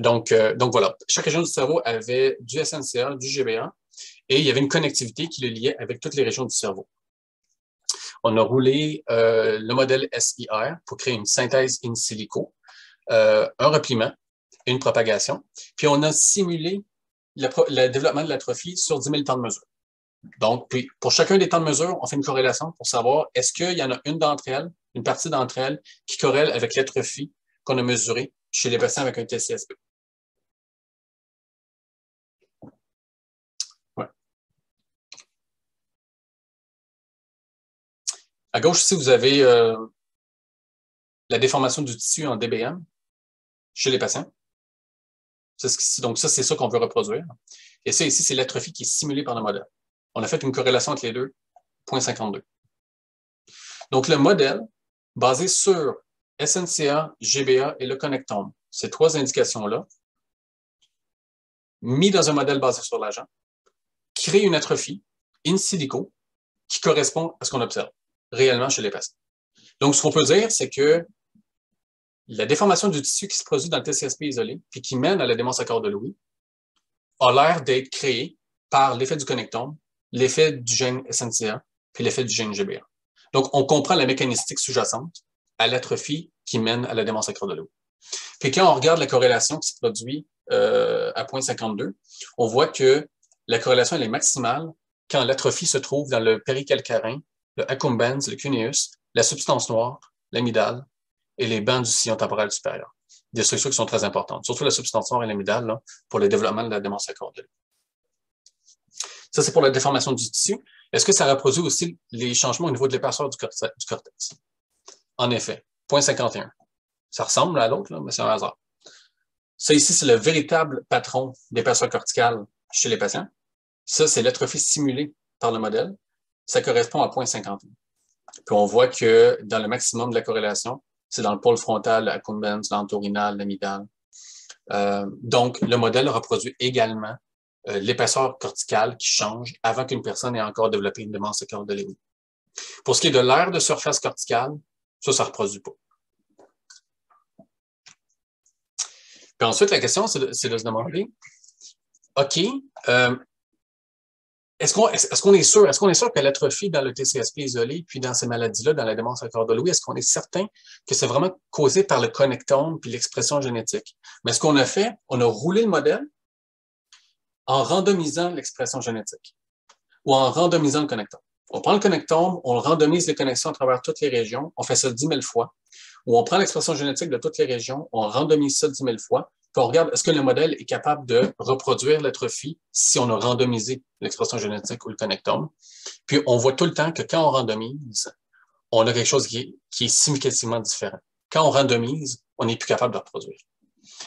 Donc voilà, chaque région du cerveau avait du SNCA, du GBA, et il y avait une connectivité qui le liait avec toutes les régions du cerveau. On a roulé le modèle SIR pour créer une synthèse in silico, un repliement, une propagation, puis on a simulé le développement de l'atrophie sur 10 000 temps de mesure. Donc, puis pour chacun des temps de mesure, on fait une corrélation pour savoir est-ce qu'il y en a une d'entre elles, une partie d'entre elles, qui corrèle avec l'atrophie qu'on a mesurée chez les patients avec un TCSP. Ouais. À gauche, ici, vous avez la déformation du tissu en DBM chez les patients. Donc, ça, c'est ça qu'on veut reproduire. Et ça, ici, c'est l'atrophie qui est simulée par le modèle. On a fait une corrélation entre les deux, 0,52. Donc, le modèle, basé sur SNCA, GBA et le connectome, ces trois indications-là, mis dans un modèle basé sur l'agent, crée une atrophie in silico qui correspond à ce qu'on observe réellement chez les patients. Donc, ce qu'on peut dire, c'est que la déformation du tissu qui se produit dans le TCSP isolé, puis qui mène à la démence à corps de Lewy, a l'air d'être créée par l'effet du connectome, l'effet du gène SNCA, puis l'effet du gène GBA. Donc, on comprend la mécanistique sous-jacente à l'atrophie qui mène à la démence à corps de Lewy. Puis quand on regarde la corrélation qui se produit à 0,52, on voit que la corrélation elle est maximale quand l'atrophie se trouve dans le péricalcarin, le accumbens, le cuneus, la substance noire, l'amygdale et les bancs du sillon temporal supérieur. Des structures qui sont très importantes, surtout la substance noire et l'amygdale là, pour le développement de la démence à corps de Lewy. Ça, c'est pour la déformation du tissu. Est-ce que ça reproduit aussi les changements au niveau de l'épaisseur du cortex? En effet, 0,51. Ça ressemble à l'autre, mais c'est un hasard. Ça ici, c'est le véritable patron d'épaisseur corticale chez les patients. Ça, c'est l'atrophie simulée par le modèle. Ça correspond à 0,51. Puis on voit que dans le maximum de la corrélation, c'est dans le pôle frontal, accumbens, l'entorhinal, l'amygdale. Donc, le modèle reproduit également l'épaisseur corticale qui change avant qu'une personne ait encore développé une démence de cœur de Lewy. Pour ce qui est de l'aire de surface corticale, ça ne reproduit pas. Puis ensuite, la question, c'est de se demander, OK, est-ce qu'on est sûr que l'atrophie dans le TCSP isolé, puis dans ces maladies-là, dans la démence à cœur de Lewy, est-ce qu'on est certain que c'est vraiment causé par le connectome puis l'expression génétique? Mais ce qu'on a fait, on a roulé le modèle en randomisant l'expression génétique ou en randomisant le connectome. On prend le connectome, on randomise les connexions à travers toutes les régions, on fait ça 10 000 fois, ou on prend l'expression génétique de toutes les régions, on randomise ça 10 000 fois, puis on regarde est-ce que le modèle est capable de reproduire l'atrophie si on a randomisé l'expression génétique ou le connectome. Puis on voit tout le temps que quand on randomise, on a quelque chose qui est significativement différent. Quand on randomise, on n'est plus capable de reproduire.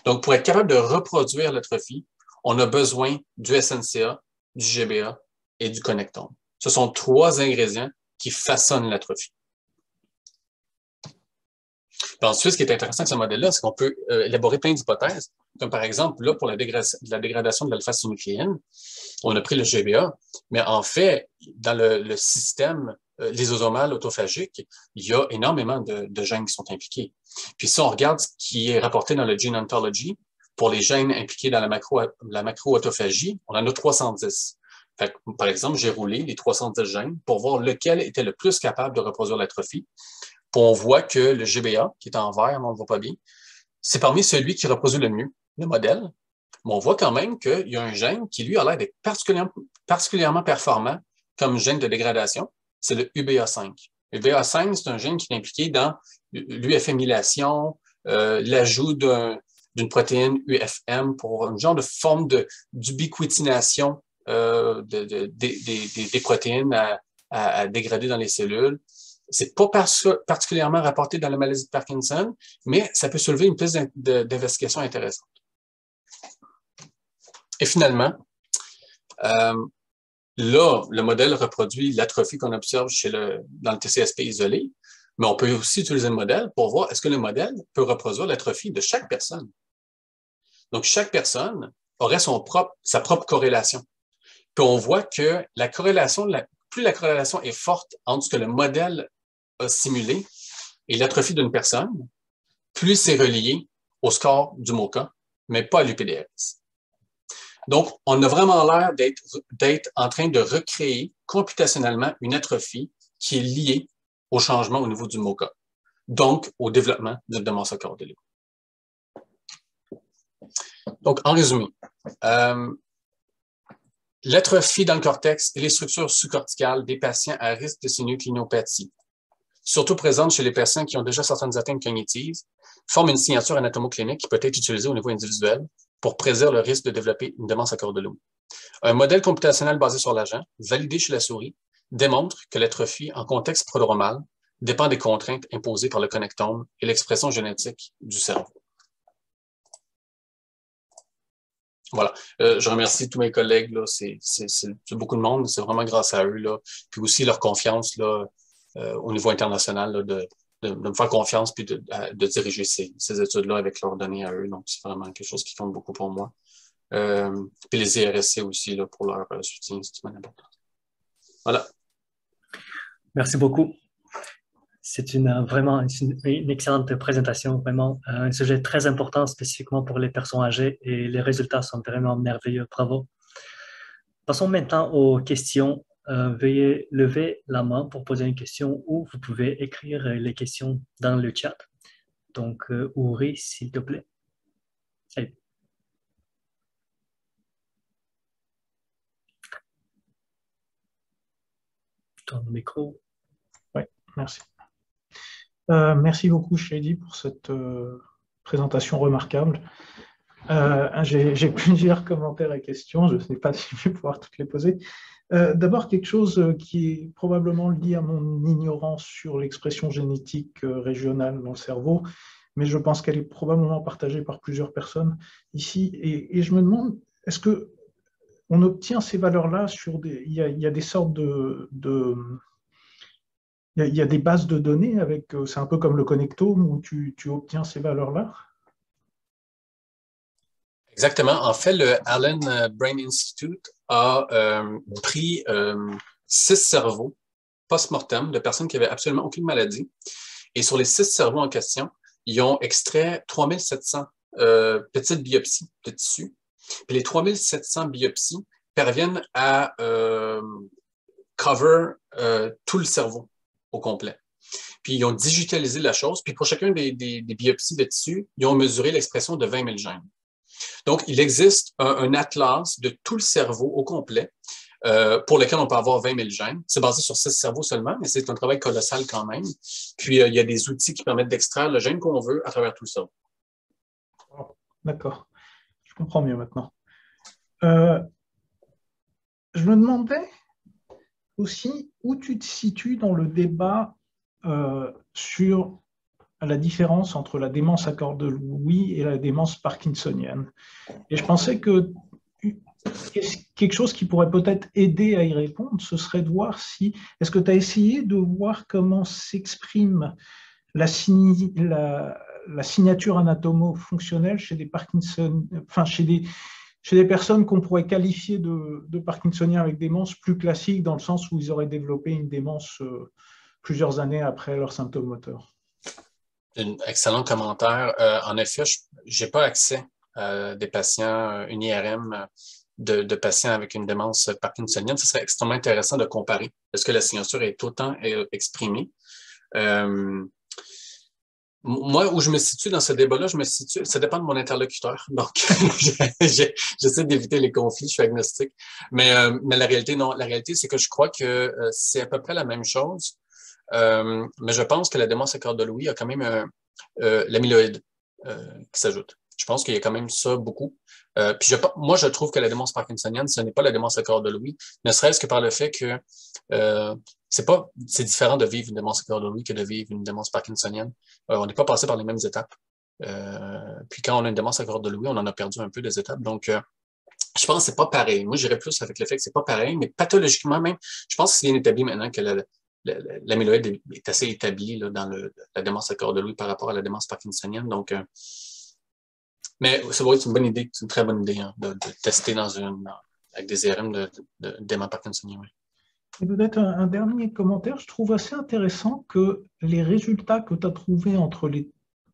Donc, pour être capable de reproduire l'atrophie, on a besoin du SNCA, du GBA et du connectome. Ce sont 3 ingrédients qui façonnent l'atrophie. Ensuite, ce qui est intéressant avec ce modèle-là, c'est qu'on peut élaborer plein d'hypothèses, comme par exemple, là, pour la dégradation de l'alpha-synucléine, on a pris le GBA, mais en fait, dans le système lysosomal autophagique, il y a énormément de gènes qui sont impliqués. Puis si on regarde ce qui est rapporté dans le Gene Ontology, pour les gènes impliqués dans la macro-autophagie, on en a 310. Fait que, par exemple, j'ai roulé les 310 gènes pour voir lequel était le plus capable de reproduire l'atrophie. Puis on voit que le GBA, qui est en vert, mais on ne le voit pas bien, c'est parmi celui qui reproduit le mieux le modèle. Mais on voit quand même qu'il y a un gène qui, lui, a l'air d'être particulièrement performant comme gène de dégradation. C'est le UBA5. UBA5, c'est un gène qui est impliqué dans l'UFMylation, l'ajout d'une protéine UFM pour une genre de forme d'ubiquitination des protéines à dégrader dans les cellules. C'est pas particulièrement rapporté dans la maladie de Parkinson, mais ça peut soulever une piste d'investigation intéressante. Et finalement, là, le modèle reproduit l'atrophie qu'on observe dans le TCSP isolé, mais on peut aussi utiliser le modèle pour voir est-ce que le modèle peut reproduire l'atrophie de chaque personne. Donc, chaque personne aurait sa propre corrélation. Puis on voit que plus la corrélation est forte entre ce que le modèle a simulé et l'atrophie d'une personne, plus c'est relié au score du MoCA, mais pas à l'UPDRS. Donc, on a vraiment l'air d'être en train de recréer computationnellement une atrophie qui est liée au changement au niveau du MoCA, donc au développement d'une démence à cœur de Lewy. Donc, en résumé, l'atrophie dans le cortex et les structures sous-corticales des patients à risque de synucléinopathie, surtout présentes chez les patients qui ont déjà certaines atteintes cognitives, forment une signature anatomoclinique qui peut être utilisée au niveau individuel pour prédire le risque de développer une démence à cœur de Lewy. Un modèle computationnel basé sur l'agent, validé chez la souris, démontre que l'atrophie en contexte prodromal dépend des contraintes imposées par le connectome et l'expression génétique du cerveau. Voilà. Je remercie tous mes collègues. C'est beaucoup de monde. C'est vraiment grâce à eux. Là. Puis aussi leur confiance là, au niveau international là, de me faire confiance puis de diriger ces études-là avec leurs données à eux. Donc, c'est vraiment quelque chose qui compte beaucoup pour moi. Puis les IRSC aussi là, pour leur soutien. C'est important. Voilà. Merci beaucoup. C'est vraiment une excellente présentation, vraiment un sujet très important spécifiquement pour les personnes âgées et les résultats sont vraiment merveilleux. Bravo. Passons maintenant aux questions. Veuillez lever la main pour poser une question ou vous pouvez écrire les questions dans le chat. Donc, Uri, s'il te plaît. Allez. Ton micro. Oui, merci. Merci beaucoup, Shady, pour cette présentation remarquable. J'ai plusieurs commentaires et questions. Je ne sais pas si je vais pouvoir toutes les poser. D'abord, quelque chose qui est probablement lié à mon ignorance sur l'expression génétique régionale dans le cerveau, mais je pense qu'elle est probablement partagée par plusieurs personnes ici. Et je me demande, est-ce que on obtient ces valeurs-là sur des... il y a des sortes il y a des bases de données avec... C'est un peu comme le connectome où tu obtiens ces valeurs-là? Exactement. En fait, le Allen Brain Institute a pris 6 cerveaux post-mortem de personnes qui avaient absolument aucune maladie. Et sur les 6 cerveaux en question, ils ont extrait 3700 petites biopsies de tissu. Puis les 3700 biopsies parviennent à cover tout le cerveau au complet. Puis ils ont digitalisé la chose. Puis pour chacun des biopsies de tissu, ils ont mesuré l'expression de 20 000 gènes. Donc, il existe un atlas de tout le cerveau au complet pour lequel on peut avoir 20 000 gènes. C'est basé sur 6 cerveaux seulement, mais c'est un travail colossal quand même. Puis, il y a des outils qui permettent d'extraire le gène qu'on veut à travers tout le cerveau. D'accord, je comprends mieux maintenant. Je me demandais aussi où tu te situes dans le débat sur la différence entre la démence à corps de Lewy et la démence parkinsonienne. Et je pensais que quelque chose qui pourrait peut-être aider à y répondre, ce serait de voir si... Est-ce que tu as essayé de voir comment s'exprime la signature anatomo-fonctionnelle chez des chez des personnes qu'on pourrait qualifier de parkinsoniens avec démence plus classique, dans le sens où ils auraient développé une démence plusieurs années après leurs symptômes moteurs? Un excellent commentaire. En effet, je n'ai pas accès à des patients, une IRM de patients avec une démence parkinsonienne. Ce serait extrêmement intéressant de comparer. Est-ce que la signature est autant exprimée? Moi, où je me situe dans ce débat-là, ça dépend de mon interlocuteur. Donc, j'essaie d'éviter les conflits, je suis agnostique. Mais la réalité, non. La réalité, c'est que je crois que c'est à peu près la même chose. Mais je pense que la démence à corps de Lewy a quand même l'amyloïde qui s'ajoute. Je pense qu'il y a quand même ça beaucoup. Puis moi, je trouve que la démence parkinsonienne, ce n'est pas la démence à corps de Lewy, ne serait-ce que par le fait que c'est différent de vivre une démence à corps de Lewy que de vivre une démence parkinsonienne. On n'est pas passé par les mêmes étapes. Puis quand on a une démence à corps de Lewy, on en a perdu un peu des étapes. Donc, je pense que c'est pas pareil. Moi, j'irais plus avec le fait que c'est pas pareil, mais pathologiquement même, je pense que c'est bien établi maintenant que l'amyloïde est assez établi là, dans la démence à corps de Lewy par rapport à la démence parkinsonienne. Donc, mais c'est vrai, c'est une bonne idée, c'est une très bonne idée hein, de tester avec des IRM de démence parkinsonienne. Oui. Et peut-être un dernier commentaire. Je trouve assez intéressant que les résultats que tu as trouvés entre les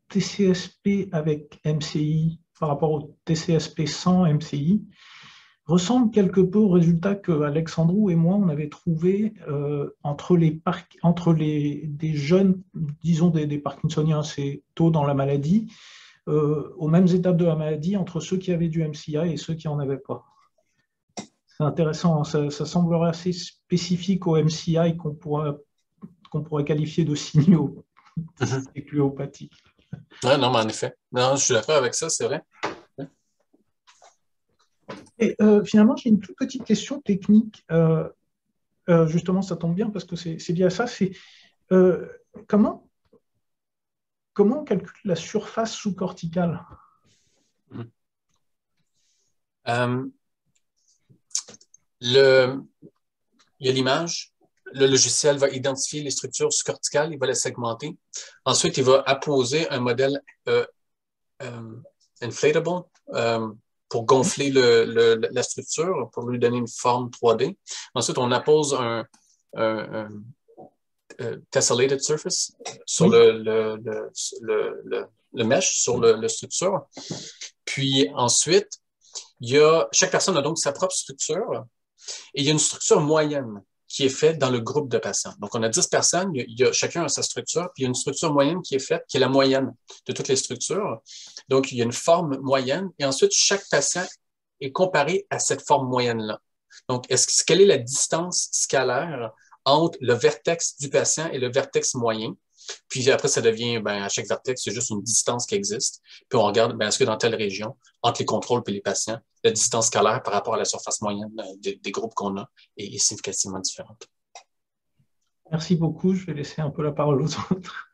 TCSP avec MCI par rapport au TCSP sans MCI ressemblent quelque peu aux résultats que Alexandrou et moi on avait trouvés entre des jeunes, disons des Parkinsoniens assez tôt dans la maladie, aux mêmes étapes de la maladie, entre ceux qui avaient du MCI et ceux qui n'en avaient pas. C'est intéressant, ça semblerait assez spécifique au MCI qu'on pourrait qualifier de signaux-écluopathie. Ouais, non, mais en effet. Non, je suis d'accord avec ça, c'est vrai. Et finalement, j'ai une toute petite question technique. Justement, ça tombe bien parce que c'est lié à ça. C'est comment on calcule la surface sous-corticale? Il y a l'image. Le logiciel va identifier les structures sous-corticales, il va les segmenter. Ensuite, il va apposer un modèle inflatable pour gonfler la structure, pour lui donner une forme 3D. Ensuite, on appose un tessellated surface sur le mesh, sur la structure. Puis ensuite, chaque personne a donc sa propre structure et il y a une structure moyenne qui est faite dans le groupe de patients. Donc, on a 10 personnes, chacun a sa structure, puis il y a une structure moyenne qui est faite, qui est la moyenne de toutes les structures. Donc, il y a une forme moyenne et ensuite, chaque patient est comparé à cette forme moyenne-là. Donc, quelle est la distance scalaire entre le vertex du patient et le vertex moyen? Puis après, ça devient, à chaque vertex, c'est juste une distance qui existe. Puis on regarde, est-ce que dans telle région, entre les contrôles et les patients, la distance scalaire par rapport à la surface moyenne des groupes qu'on a est significativement différente. Merci beaucoup. Je vais laisser un peu la parole aux autres.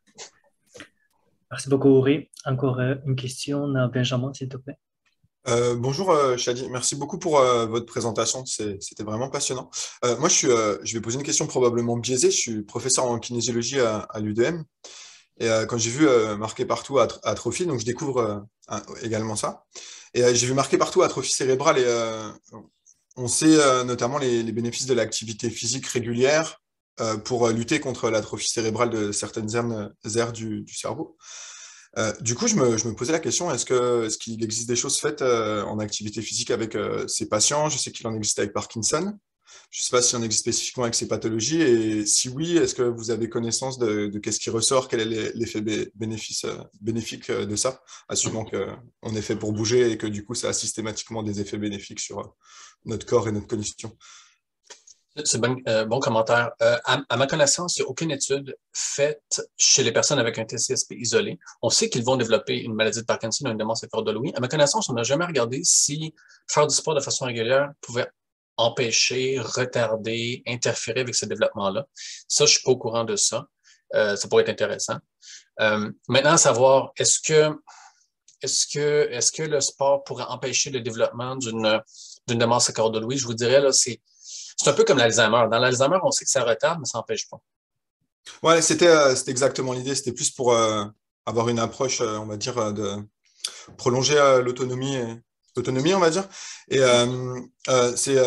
Merci beaucoup, Uri. Encore une question, Benjamin, s'il te plaît. Bonjour Shadi, merci beaucoup pour votre présentation, c'était vraiment passionnant. Moi, je vais poser une question probablement biaisée. Je suis professeur en kinésiologie à l'UDM et quand j'ai vu marqué partout atrophie, donc je découvre également ça. Et j'ai vu marqué partout atrophie cérébrale et on sait notamment les bénéfices de l'activité physique régulière pour lutter contre l'atrophie cérébrale de certaines aires du cerveau. Du coup, je me posais la question, est-ce qu'il existe des choses faites en activité physique avec ces patients? Je sais qu'il en existe avec Parkinson. Je ne sais pas s'il en existe spécifiquement avec ces pathologies. Et si oui, est-ce que vous avez connaissance de qu'est-ce qui ressort? Quel est l'effet bénéfique de ça? Assumant qu'on est fait pour bouger et que du coup, ça a systématiquement des effets bénéfiques sur notre corps et notre cognition. C'est bon commentaire. À ma connaissance, il n'y a aucune étude faite chez les personnes avec un TCSP isolé. On sait qu'ils vont développer une maladie de Parkinson ou une démence céphalo-Lewy. À ma connaissance, on n'a jamais regardé si faire du sport de façon régulière pouvait empêcher, retarder, interférer avec ce développement-là. Ça, je ne suis pas au courant de ça. Ça pourrait être intéressant. Maintenant, à savoir, est-ce que le sport pourrait empêcher le développement d'une démence céphalo-Lewy? Je vous dirais, là, c'est un peu comme l'Alzheimer. Dans l'Alzheimer, on sait que ça retarde, mais ça n'empêche pas. Ouais, c'était exactement l'idée. C'était plus pour avoir une approche, on va dire, de prolonger l'autonomie, on va dire. Et c'est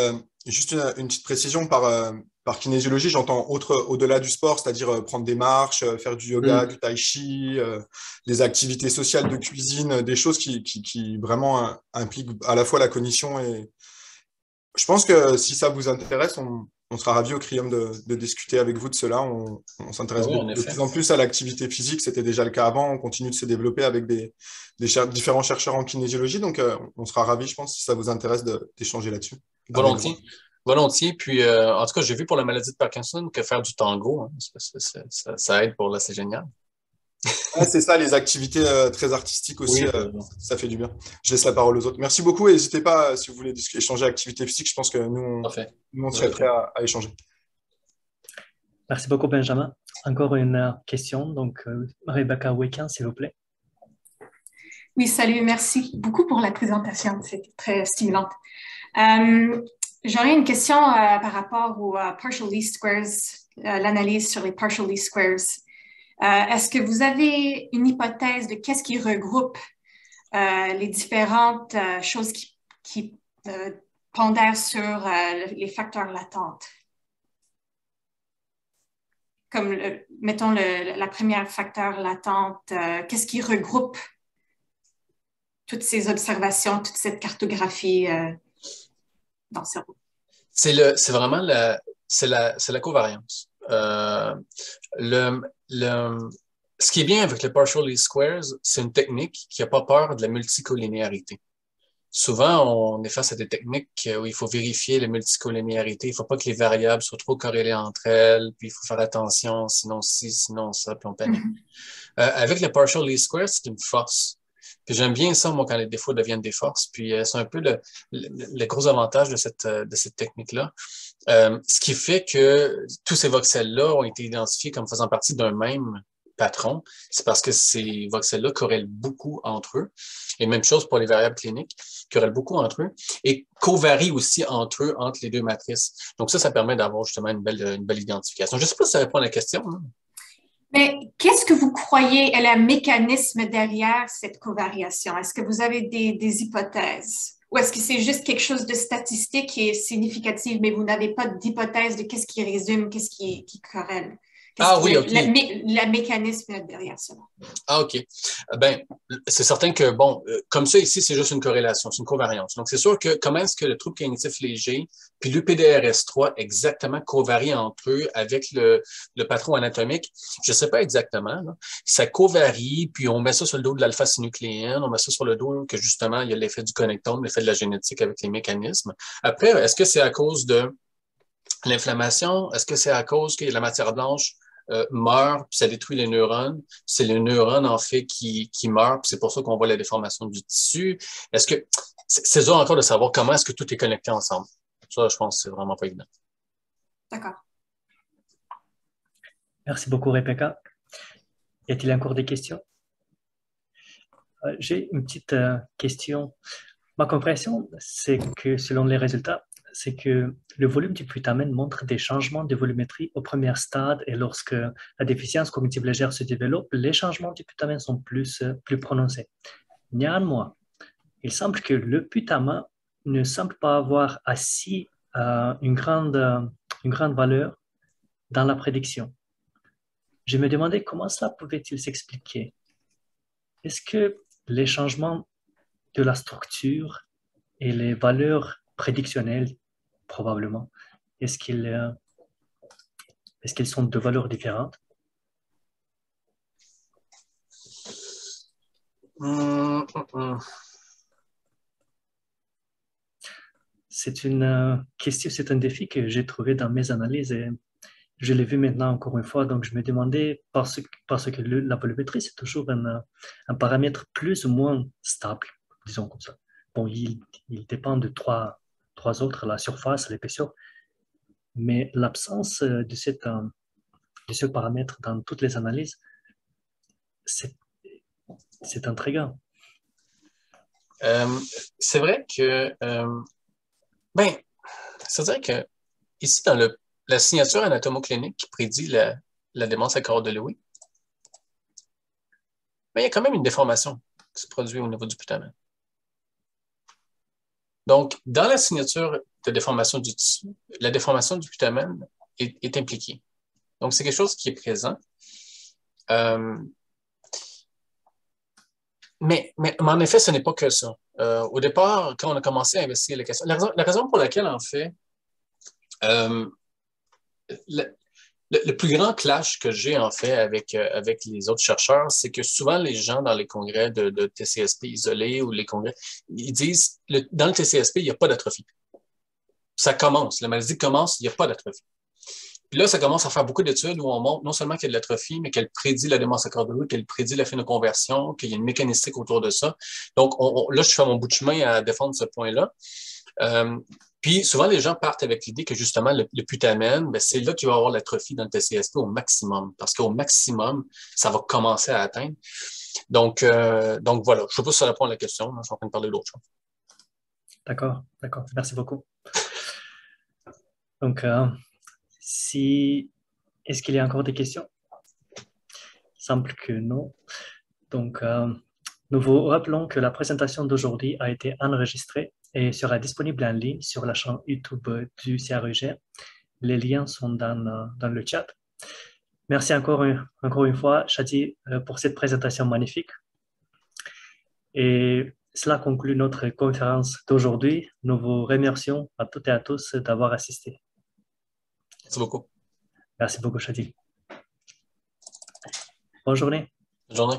juste une petite précision par kinésiologie, j'entends au-delà du sport, c'est-à-dire prendre des marches, faire du yoga, du tai chi, des activités sociales de cuisine, des choses qui vraiment impliquent à la fois la cognition et je pense que si ça vous intéresse, on sera ravis au Crium de discuter avec vous de cela. On s'intéresse de plus en plus à l'activité physique. C'était déjà le cas avant. On continue de se développer avec différents chercheurs en kinésiologie. Donc, on sera ravis, je pense, si ça vous intéresse d'échanger là-dessus. Volontiers. Volontiers. Puis, en tout cas, j'ai vu pour la maladie de Parkinson que faire du tango, hein, ça aide pour là, c'est génial. Ouais, c'est ça, les activités très artistiques aussi, oui, ça fait du bien. Je laisse la parole aux autres. Merci beaucoup et n'hésitez pas, si vous voulez échanger activité physique, je pense que nous, on serait prêts à échanger. Merci beaucoup, Benjamin. Encore une question, donc Rebecca Wekin, s'il vous plaît. Oui, salut, merci beaucoup pour la présentation, c'était très stimulant. J'aurais une question par rapport aux partial least squares, l'analyse sur les partial least squares. Est-ce que vous avez une hypothèse de qu'est-ce qui regroupe les différentes choses qui pondèrent sur les facteurs latents? Comme, mettons, la première facteur latente, qu'est-ce qui regroupe toutes ces observations, toute cette cartographie dans le cerveau? C'est vraiment la covariance. Ce qui est bien avec le partial least squares, c'est une technique qui n'a pas peur de la multicollinéarité. Souvent, on est face à des techniques où il faut vérifier la multicollinéarité. Il ne faut pas que les variables soient trop corrélées entre elles, puis il faut faire attention, sinon ci, sinon ça, puis on panique. Avec le partial least squares, c'est une force. Puis j'aime bien ça, moi, quand les défauts deviennent des forces. Puis c'est un peu le gros avantage de cette technique-là. Ce qui fait que tous ces voxels-là ont été identifiés comme faisant partie d'un même patron. C'est parce que ces voxels-là corrèlent beaucoup entre eux. Et même chose pour les variables cliniques, corrèlent beaucoup entre eux et covarient aussi entre eux, entre les deux matrices. Donc ça permet d'avoir justement une belle identification. Je ne sais pas si ça répond à la question. Hein? Mais qu'est-ce que vous croyez est le mécanisme derrière cette covariation? Est-ce que vous avez des hypothèses? Ou est-ce que c'est juste quelque chose de statistique qui est significatif, mais vous n'avez pas d'hypothèse de qu'est-ce qui résume, qu'est-ce qui corrèle? Oui, OK. Le mécanisme derrière cela. OK. Ben, c'est certain que, bon, comme ça ici, c'est juste une corrélation, c'est une covariance. Donc, c'est sûr que comment est-ce que le trouble cognitif léger puis l'UPDRS3 exactement covarient entre eux avec le patron anatomique, je ne sais pas exactement. Là. Ça covarie, puis on met ça sur le dos de l'alpha-synucléine, on met ça sur le dos que, justement, il y a l'effet du connectome, l'effet de la génétique avec les mécanismes. Après, est-ce que c'est à cause de l'inflammation? Est-ce que c'est à cause qu'il y a la matière blanche meurt, puis ça détruit les neurones. C'est les neurones, en fait, qui meurent, puis c'est pour ça qu'on voit la déformation du tissu. Est-ce que c'est dur encore de savoir comment est-ce que tout est connecté ensemble? Ça, je pense que c'est vraiment pas évident. D'accord. Merci beaucoup, Rebecca. Y a-t-il encore des questions? J'ai une petite question. Ma compréhension, c'est que selon les résultats, c'est que le volume du putamen montre des changements de volumétrie au premier stade et lorsque la déficience cognitive légère se développe, les changements du putamen sont plus prononcés. Néanmoins, il semble que le putamen ne semble pas avoir assis une grande valeur dans la prédiction. Je me demandais comment cela pouvait-il s'expliquer. Est-ce que les changements de la structure et les valeurs prédictionnelles, probablement, est-ce qu'ils sont de valeurs différentes? C'est une question, c'est un défi que j'ai trouvé dans mes analyses et je l'ai vu maintenant encore une fois. Donc, je me demandais, parce que la volumétrie, c'est toujours un paramètre plus ou moins stable, disons comme ça. Bon, il dépend de trois autres, la surface, l'épaisseur, mais l'absence de ce paramètre dans toutes les analyses, c'est intriguant. C'est vrai que, c'est-à-dire que ici, dans la signature anatomoclinique qui prédit la démence accord de Lewy, il y a quand même une déformation qui se produit au niveau du putamen. Donc, dans la signature de déformation du tissu, la déformation du putamen est impliquée. Donc, c'est quelque chose qui est présent. Mais en effet, ce n'est pas que ça. Au départ, quand on a commencé à investiguer la question, la raison pour laquelle, en fait, le plus grand clash que j'ai, en fait, avec les autres chercheurs, c'est que souvent, les gens dans les congrès de TCSP isolés ou les congrès, ils disent, dans le TCSP, il n'y a pas d'atrophie. Ça commence, la maladie commence, il n'y a pas d'atrophie. Puis là, ça commence à faire beaucoup d'études où on montre non seulement qu'il y a de l'atrophie, mais qu'elle prédit la démence accord de Lewy, qu'elle prédit la phénoconversion, qu'il y a une mécanistique autour de ça. Donc, là, je fais mon bout de chemin à défendre ce point-là. Puis, souvent, les gens partent avec l'idée que, justement, le putamen, c'est là qu'il va y avoir l'atrophie dans le TCSP au maximum. Parce qu'au maximum, ça va commencer à atteindre. Donc voilà. Je ne sais pas si ça répond à la question. Je suis en train de parler d'autre chose. D'accord. Merci beaucoup. Donc, est-ce qu'il y a encore des questions? Il semble que non. Donc, nous vous rappelons que la présentation d'aujourd'hui a été enregistrée et sera disponible en ligne sur la chaîne YouTube du CRUGEM. Les liens sont dans le chat. Merci encore une fois, Shadi, pour cette présentation magnifique. Et cela conclut notre conférence d'aujourd'hui. Nous vous remercions à toutes et à tous d'avoir assisté. Merci beaucoup. Merci beaucoup, Shadi. Bonne journée. Bonne journée.